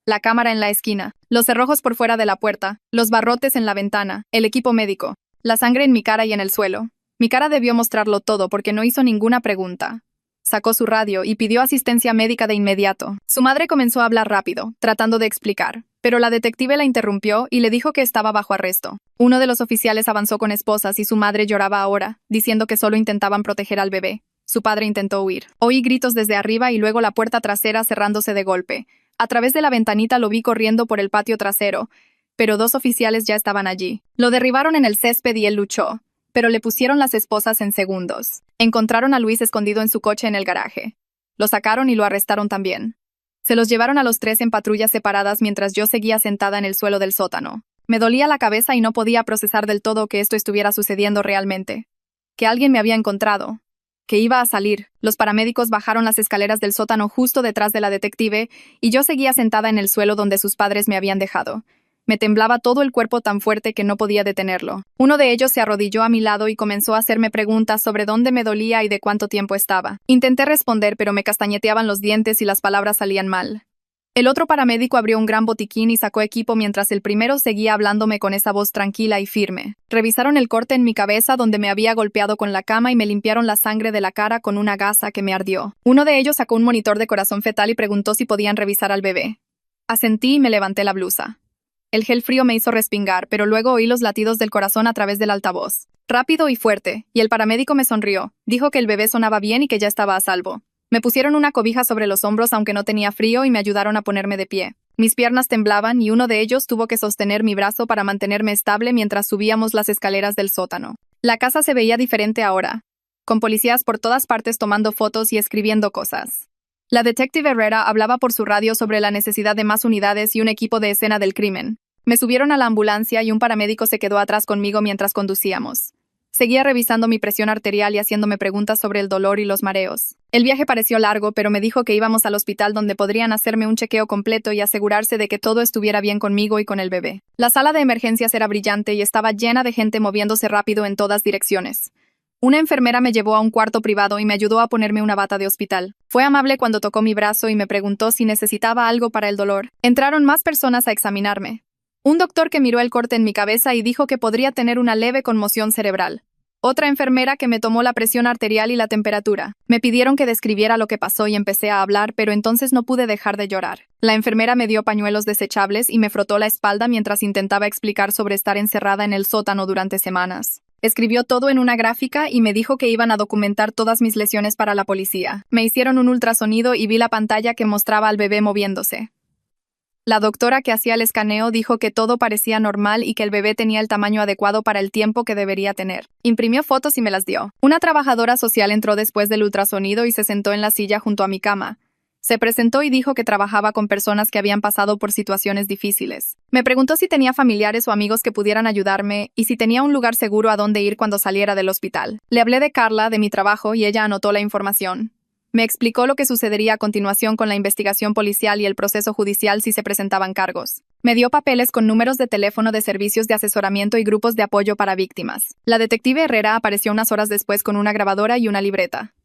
La cámara en la esquina, los cerrojos por fuera de la puerta, los barrotes en la ventana, el equipo médico, la sangre en mi cara y en el suelo. Mi cara debió mostrarlo todo porque no hizo ninguna pregunta. Sacó su radio y pidió asistencia médica de inmediato. Su madre comenzó a hablar rápido, tratando de explicar, pero la detective la interrumpió y le dijo que estaba bajo arresto. Uno de los oficiales avanzó con esposas y su madre lloraba ahora, diciendo que solo intentaban proteger al bebé. Su padre intentó huir. Oí gritos desde arriba y luego la puerta trasera cerrándose de golpe. A través de la ventanita lo vi corriendo por el patio trasero, pero 2 oficiales ya estaban allí. Lo derribaron en el césped y él luchó, pero le pusieron las esposas en segundos. Encontraron a Luis escondido en su coche en el garaje. Lo sacaron y lo arrestaron también. Se los llevaron a los 3 en patrullas separadas mientras yo seguía sentada en el suelo del sótano. Me dolía la cabeza y no podía procesar del todo que esto estuviera sucediendo realmente. Que alguien me había encontrado. Que iba a salir. Los paramédicos bajaron las escaleras del sótano justo detrás de la detective y yo seguía sentada en el suelo donde sus padres me habían dejado. Me temblaba todo el cuerpo tan fuerte que no podía detenerlo. Uno de ellos se arrodilló a mi lado y comenzó a hacerme preguntas sobre dónde me dolía y de cuánto tiempo estaba. Intenté responder, pero me castañeteaban los dientes y las palabras salían mal. El otro paramédico abrió un gran botiquín y sacó equipo mientras el primero seguía hablándome con esa voz tranquila y firme. Revisaron el corte en mi cabeza donde me había golpeado con la cama y me limpiaron la sangre de la cara con una gasa que me ardió. Uno de ellos sacó un monitor de corazón fetal y preguntó si podían revisar al bebé. Asentí y me levanté la blusa. El gel frío me hizo respingar, pero luego oí los latidos del corazón a través del altavoz. Rápido y fuerte, y el paramédico me sonrió. Dijo que el bebé sonaba bien y que ya estaba a salvo. Me pusieron una cobija sobre los hombros aunque no tenía frío y me ayudaron a ponerme de pie. Mis piernas temblaban y uno de ellos tuvo que sostener mi brazo para mantenerme estable mientras subíamos las escaleras del sótano. La casa se veía diferente ahora, con policías por todas partes tomando fotos y escribiendo cosas. La detective Herrera hablaba por su radio sobre la necesidad de más unidades y un equipo de escena del crimen. Me subieron a la ambulancia y un paramédico se quedó atrás conmigo mientras conducíamos. Seguía revisando mi presión arterial y haciéndome preguntas sobre el dolor y los mareos. El viaje pareció largo, pero me dijo que íbamos al hospital donde podrían hacerme un chequeo completo y asegurarse de que todo estuviera bien conmigo y con el bebé. La sala de emergencias era brillante y estaba llena de gente moviéndose rápido en todas direcciones. Una enfermera me llevó a un cuarto privado y me ayudó a ponerme una bata de hospital. Fue amable cuando tocó mi brazo y me preguntó si necesitaba algo para el dolor. Entraron más personas a examinarme. Un doctor que miró el corte en mi cabeza y dijo que podría tener una leve conmoción cerebral. Otra enfermera que me tomó la presión arterial y la temperatura. Me pidieron que describiera lo que pasó y empecé a hablar, pero entonces no pude dejar de llorar. La enfermera me dio pañuelos desechables y me frotó la espalda mientras intentaba explicar sobre estar encerrada en el sótano durante semanas. Escribió todo en una gráfica y me dijo que iban a documentar todas mis lesiones para la policía. Me hicieron un ultrasonido y vi la pantalla que mostraba al bebé moviéndose. La doctora que hacía el escaneo dijo que todo parecía normal y que el bebé tenía el tamaño adecuado para el tiempo que debería tener. Imprimió fotos y me las dio. Una trabajadora social entró después del ultrasonido y se sentó en la silla junto a mi cama. Se presentó y dijo que trabajaba con personas que habían pasado por situaciones difíciles. Me preguntó si tenía familiares o amigos que pudieran ayudarme y si tenía un lugar seguro a donde ir cuando saliera del hospital. Le hablé de Carla, de mi trabajo, y ella anotó la información. Me explicó lo que sucedería a continuación con la investigación policial y el proceso judicial si se presentaban cargos. Me dio papeles con números de teléfono de servicios de asesoramiento y grupos de apoyo para víctimas. La detective Herrera apareció unas horas después con una grabadora y una libreta.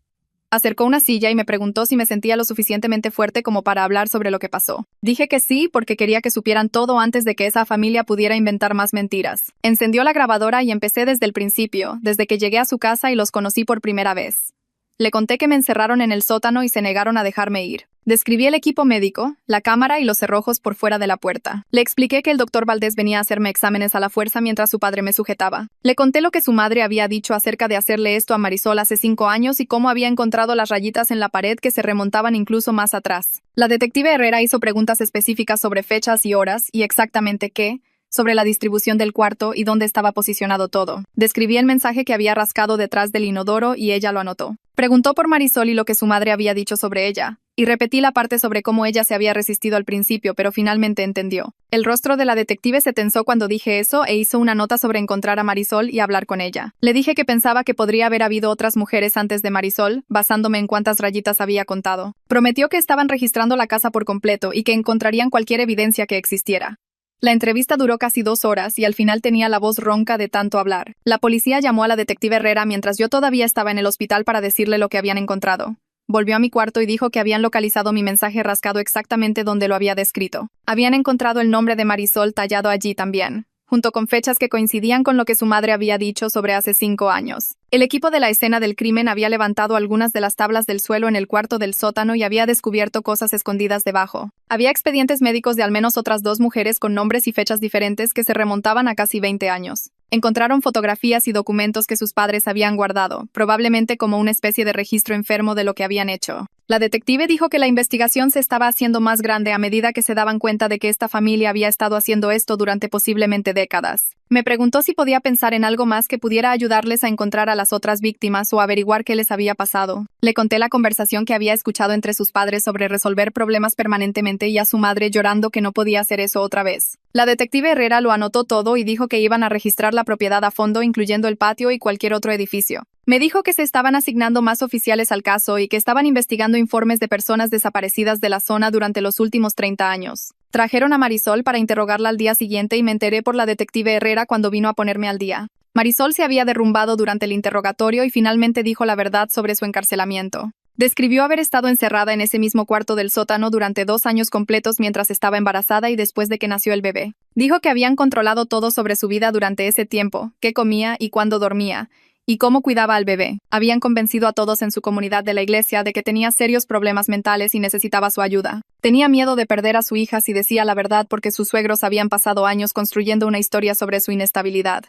Acercó una silla y me preguntó si me sentía lo suficientemente fuerte como para hablar sobre lo que pasó. Dije que sí, porque quería que supieran todo antes de que esa familia pudiera inventar más mentiras. Encendió la grabadora y empecé desde el principio, desde que llegué a su casa y los conocí por primera vez. Le conté que me encerraron en el sótano y se negaron a dejarme ir. Describí el equipo médico, la cámara y los cerrojos por fuera de la puerta. Le expliqué que el doctor Valdés venía a hacerme exámenes a la fuerza mientras su padre me sujetaba. Le conté lo que su madre había dicho acerca de hacerle esto a Marisol hace 5 años y cómo había encontrado las rayitas en la pared que se remontaban incluso más atrás. La detective Herrera hizo preguntas específicas sobre fechas y horas y exactamente qué, sobre la distribución del cuarto y dónde estaba posicionado todo. Describí el mensaje que había rascado detrás del inodoro y ella lo anotó. Preguntó por Marisol y lo que su madre había dicho sobre ella, y repetí la parte sobre cómo ella se había resistido al principio, pero finalmente entendió. El rostro de la detective se tensó cuando dije eso e hizo una nota sobre encontrar a Marisol y hablar con ella. Le dije que pensaba que podría haber habido otras mujeres antes de Marisol, basándome en cuántas rayitas había contado. Prometió que estaban registrando la casa por completo y que encontrarían cualquier evidencia que existiera. La entrevista duró casi 2 horas y al final tenía la voz ronca de tanto hablar. La policía llamó a la detective Herrera mientras yo todavía estaba en el hospital para decirle lo que habían encontrado. Volvió a mi cuarto y dijo que habían localizado mi mensaje rascado exactamente donde lo había descrito. Habían encontrado el nombre de Marisol tallado allí también, junto con fechas que coincidían con lo que su madre había dicho sobre hace 5 años. El equipo de la escena del crimen había levantado algunas de las tablas del suelo en el cuarto del sótano y había descubierto cosas escondidas debajo. Había expedientes médicos de al menos otras 2 mujeres con nombres y fechas diferentes que se remontaban a casi 20 años. Encontraron fotografías y documentos que sus padres habían guardado, probablemente como una especie de registro enfermo de lo que habían hecho. La detective dijo que la investigación se estaba haciendo más grande a medida que se daban cuenta de que esta familia había estado haciendo esto durante posiblemente décadas. Me preguntó si podía pensar en algo más que pudiera ayudarles a encontrar a las otras víctimas o averiguar qué les había pasado. Le conté la conversación que había escuchado entre sus padres sobre resolver problemas permanentemente y a su madre llorando que no podía hacer eso otra vez. La detective Herrera lo anotó todo y dijo que iban a registrar la propiedad a fondo, incluyendo el patio y cualquier otro edificio. Me dijo que se estaban asignando más oficiales al caso y que estaban investigando informes de personas desaparecidas de la zona durante los últimos 30 años. Trajeron a Marisol para interrogarla al día siguiente y me enteré por la detective Herrera cuando vino a ponerme al día. Marisol se había derrumbado durante el interrogatorio y finalmente dijo la verdad sobre su encarcelamiento. Describió haber estado encerrada en ese mismo cuarto del sótano durante 2 años completos mientras estaba embarazada y después de que nació el bebé. Dijo que habían controlado todo sobre su vida durante ese tiempo, qué comía y cuándo dormía, y cómo cuidaba al bebé. Habían convencido a todos en su comunidad de la iglesia de que tenía serios problemas mentales y necesitaba su ayuda. Tenía miedo de perder a su hija si decía la verdad porque sus suegros habían pasado años construyendo una historia sobre su inestabilidad.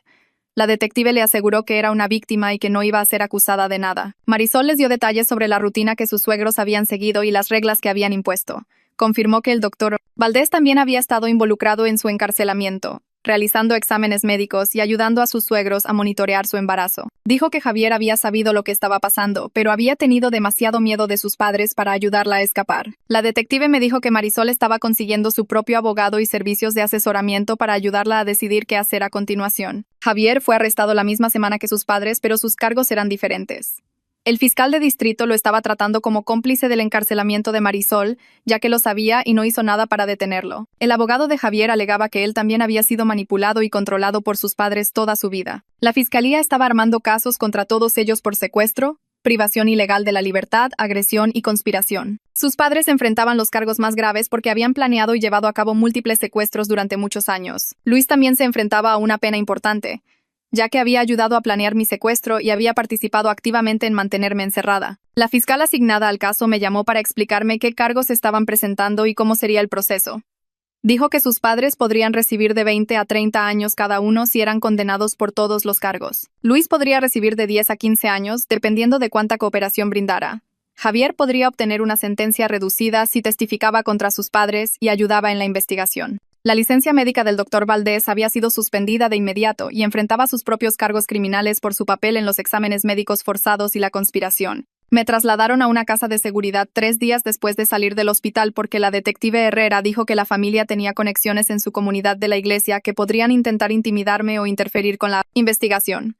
La detective le aseguró que era una víctima y que no iba a ser acusada de nada. Marisol les dio detalles sobre la rutina que sus suegros habían seguido y las reglas que habían impuesto. Confirmó que el doctor Valdés también había estado involucrado en su encarcelamiento, realizando exámenes médicos y ayudando a sus suegros a monitorear su embarazo. Dijo que Javier había sabido lo que estaba pasando, pero había tenido demasiado miedo de sus padres para ayudarla a escapar. La detective me dijo que Marisol estaba consiguiendo su propio abogado y servicios de asesoramiento para ayudarla a decidir qué hacer a continuación. Javier fue arrestado la misma semana que sus padres, pero sus cargos eran diferentes. El fiscal de distrito lo estaba tratando como cómplice del encarcelamiento de Marisol, ya que lo sabía y no hizo nada para detenerlo. El abogado de Javier alegaba que él también había sido manipulado y controlado por sus padres toda su vida. La fiscalía estaba armando casos contra todos ellos por secuestro, privación ilegal de la libertad, agresión y conspiración. Sus padres enfrentaban los cargos más graves porque habían planeado y llevado a cabo múltiples secuestros durante muchos años. Luis también se enfrentaba a una pena importante, ya que había ayudado a planear mi secuestro y había participado activamente en mantenerme encerrada. La fiscal asignada al caso me llamó para explicarme qué cargos estaban presentando y cómo sería el proceso. Dijo que sus padres podrían recibir de 20 a 30 años cada uno si eran condenados por todos los cargos. Luis podría recibir de 10 a 15 años, dependiendo de cuánta cooperación brindara. Javier podría obtener una sentencia reducida si testificaba contra sus padres y ayudaba en la investigación. La licencia médica del Dr. Valdés había sido suspendida de inmediato y enfrentaba sus propios cargos criminales por su papel en los exámenes médicos forzados y la conspiración. Me trasladaron a una casa de seguridad 3 días después de salir del hospital porque la detective Herrera dijo que la familia tenía conexiones en su comunidad de la iglesia que podrían intentar intimidarme o interferir con la investigación.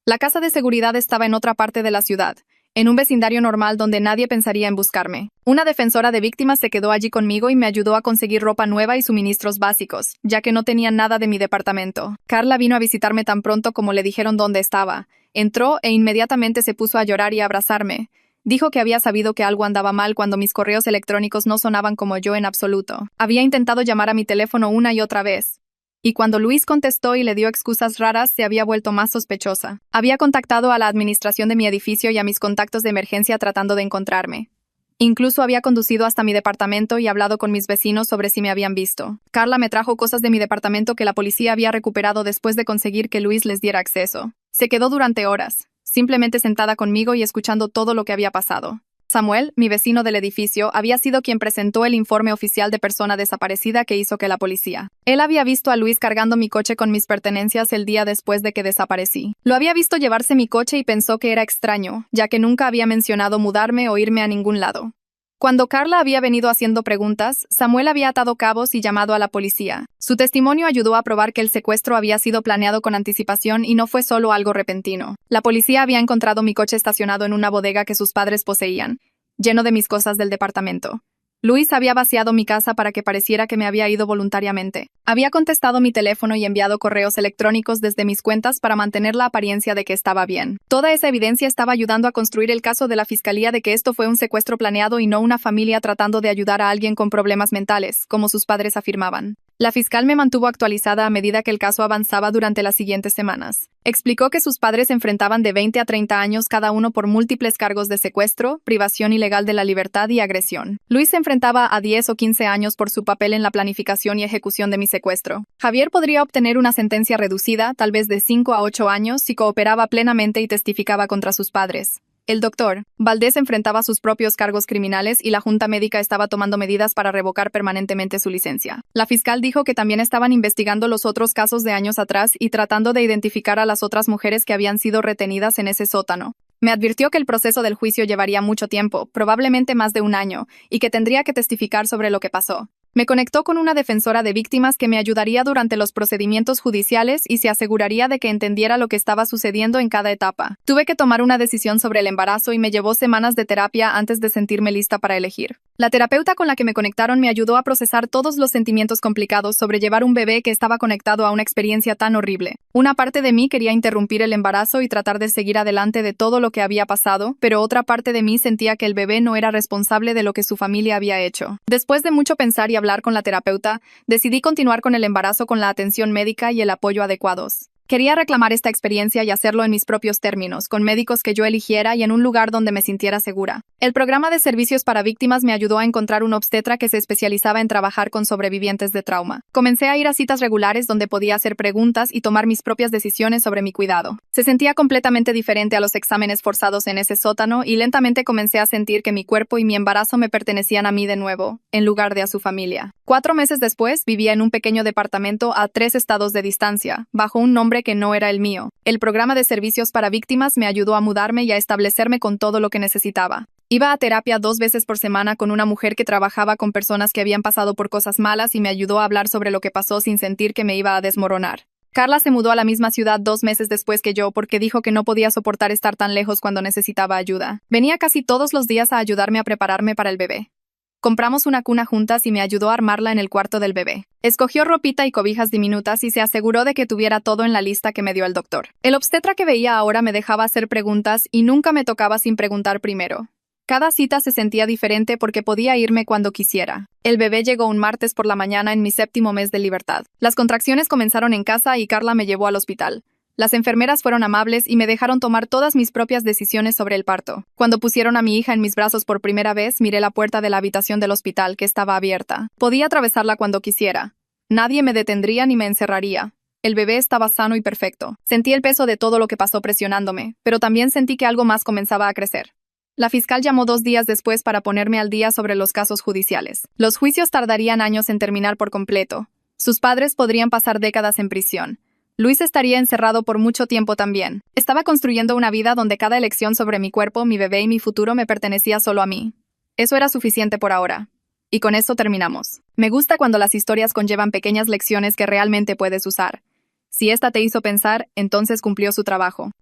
La casa de seguridad estaba en otra parte de la ciudad, en un vecindario normal donde nadie pensaría en buscarme. Una defensora de víctimas se quedó allí conmigo y me ayudó a conseguir ropa nueva y suministros básicos, ya que no tenía nada de mi departamento. Carla vino a visitarme tan pronto como le dijeron dónde estaba. Entró e inmediatamente se puso a llorar y a abrazarme. Dijo que había sabido que algo andaba mal cuando mis correos electrónicos no sonaban como yo en absoluto. Había intentado llamar a mi teléfono una y otra vez. Y cuando Luis contestó y le dio excusas raras, se había vuelto más sospechosa. Había contactado a la administración de mi edificio y a mis contactos de emergencia tratando de encontrarme. Incluso había conducido hasta mi departamento y hablado con mis vecinos sobre si me habían visto. Carla me trajo cosas de mi departamento que la policía había recuperado después de conseguir que Luis les diera acceso. Se quedó durante horas, simplemente sentada conmigo y escuchando todo lo que había pasado. Samuel, mi vecino del edificio, había sido quien presentó el informe oficial de persona desaparecida que hizo que la policía. Él había visto a Luis cargando mi coche con mis pertenencias el día después de que desaparecí. Lo había visto llevarse mi coche y pensó que era extraño, ya que nunca había mencionado mudarme o irme a ningún lado. Cuando Carla había venido haciendo preguntas, Samuel había atado cabos y llamado a la policía. Su testimonio ayudó a probar que el secuestro había sido planeado con anticipación y no fue solo algo repentino. La policía había encontrado mi coche estacionado en una bodega que sus padres poseían, lleno de mis cosas del departamento. Luis había vaciado mi casa para que pareciera que me había ido voluntariamente. Había contestado mi teléfono y enviado correos electrónicos desde mis cuentas para mantener la apariencia de que estaba bien. Toda esa evidencia estaba ayudando a construir el caso de la fiscalía de que esto fue un secuestro planeado y no una familia tratando de ayudar a alguien con problemas mentales, como sus padres afirmaban. La fiscal me mantuvo actualizada a medida que el caso avanzaba durante las siguientes semanas. Explicó que sus padres se enfrentaban de 20 a 30 años cada uno por múltiples cargos de secuestro, privación ilegal de la libertad y agresión. Luis se enfrentaba a 10 o 15 años por su papel en la planificación y ejecución de mi secuestro. Javier podría obtener una sentencia reducida, tal vez de 5 a 8 años, si cooperaba plenamente y testificaba contra sus padres. El doctor Valdés enfrentaba sus propios cargos criminales y la junta médica estaba tomando medidas para revocar permanentemente su licencia. La fiscal dijo que también estaban investigando los otros casos de años atrás y tratando de identificar a las otras mujeres que habían sido retenidas en ese sótano. Me advirtió que el proceso del juicio llevaría mucho tiempo, probablemente más de 1 año, y que tendría que testificar sobre lo que pasó. Me conectó con una defensora de víctimas que me ayudaría durante los procedimientos judiciales y se aseguraría de que entendiera lo que estaba sucediendo en cada etapa. Tuve que tomar una decisión sobre el embarazo y me llevó semanas de terapia antes de sentirme lista para elegir. La terapeuta con la que me conectaron me ayudó a procesar todos los sentimientos complicados sobre llevar un bebé que estaba conectado a una experiencia tan horrible. Una parte de mí quería interrumpir el embarazo y tratar de seguir adelante de todo lo que había pasado, pero otra parte de mí sentía que el bebé no era responsable de lo que su familia había hecho. Después de mucho pensar y hablar con la terapeuta, decidí continuar con el embarazo con la atención médica y el apoyo adecuados. Quería reclamar esta experiencia y hacerlo en mis propios términos, con médicos que yo eligiera y en un lugar donde me sintiera segura. El programa de servicios para víctimas me ayudó a encontrar un obstetra que se especializaba en trabajar con sobrevivientes de trauma. Comencé a ir a citas regulares donde podía hacer preguntas y tomar mis propias decisiones sobre mi cuidado. Se sentía completamente diferente a los exámenes forzados en ese sótano y lentamente comencé a sentir que mi cuerpo y mi embarazo me pertenecían a mí de nuevo, en lugar de a su familia. 4 meses después, vivía en un pequeño departamento a 3 estados de distancia, bajo un nombre que no era el mío. El programa de servicios para víctimas me ayudó a mudarme y a establecerme con todo lo que necesitaba. Iba a terapia 2 veces por semana con una mujer que trabajaba con personas que habían pasado por cosas malas y me ayudó a hablar sobre lo que pasó sin sentir que me iba a desmoronar. Carla se mudó a la misma ciudad 2 meses después que yo porque dijo que no podía soportar estar tan lejos cuando necesitaba ayuda. Venía casi todos los días a ayudarme a prepararme para el bebé. Compramos una cuna juntas y me ayudó a armarla en el cuarto del bebé. Escogió ropita y cobijas diminutas y se aseguró de que tuviera todo en la lista que me dio el doctor. El obstetra que veía ahora me dejaba hacer preguntas y nunca me tocaba sin preguntar primero. Cada cita se sentía diferente porque podía irme cuando quisiera. El bebé llegó un martes por la mañana en mi 7º mes de libertad. Las contracciones comenzaron en casa y Carla me llevó al hospital. Las enfermeras fueron amables y me dejaron tomar todas mis propias decisiones sobre el parto. Cuando pusieron a mi hija en mis brazos por primera vez, miré la puerta de la habitación del hospital que estaba abierta. Podía atravesarla cuando quisiera. Nadie me detendría ni me encerraría. El bebé estaba sano y perfecto. Sentí el peso de todo lo que pasó presionándome, pero también sentí que algo más comenzaba a crecer. La fiscal llamó 2 días después para ponerme al día sobre los casos judiciales. Los juicios tardarían años en terminar por completo. Sus padres podrían pasar décadas en prisión. Luis estaría encerrado por mucho tiempo también. Estaba construyendo una vida donde cada elección sobre mi cuerpo, mi bebé y mi futuro me pertenecía solo a mí. Eso era suficiente por ahora. Y con eso terminamos. Me gusta cuando las historias conllevan pequeñas lecciones que realmente puedes usar. Si esta te hizo pensar, entonces cumplió su trabajo.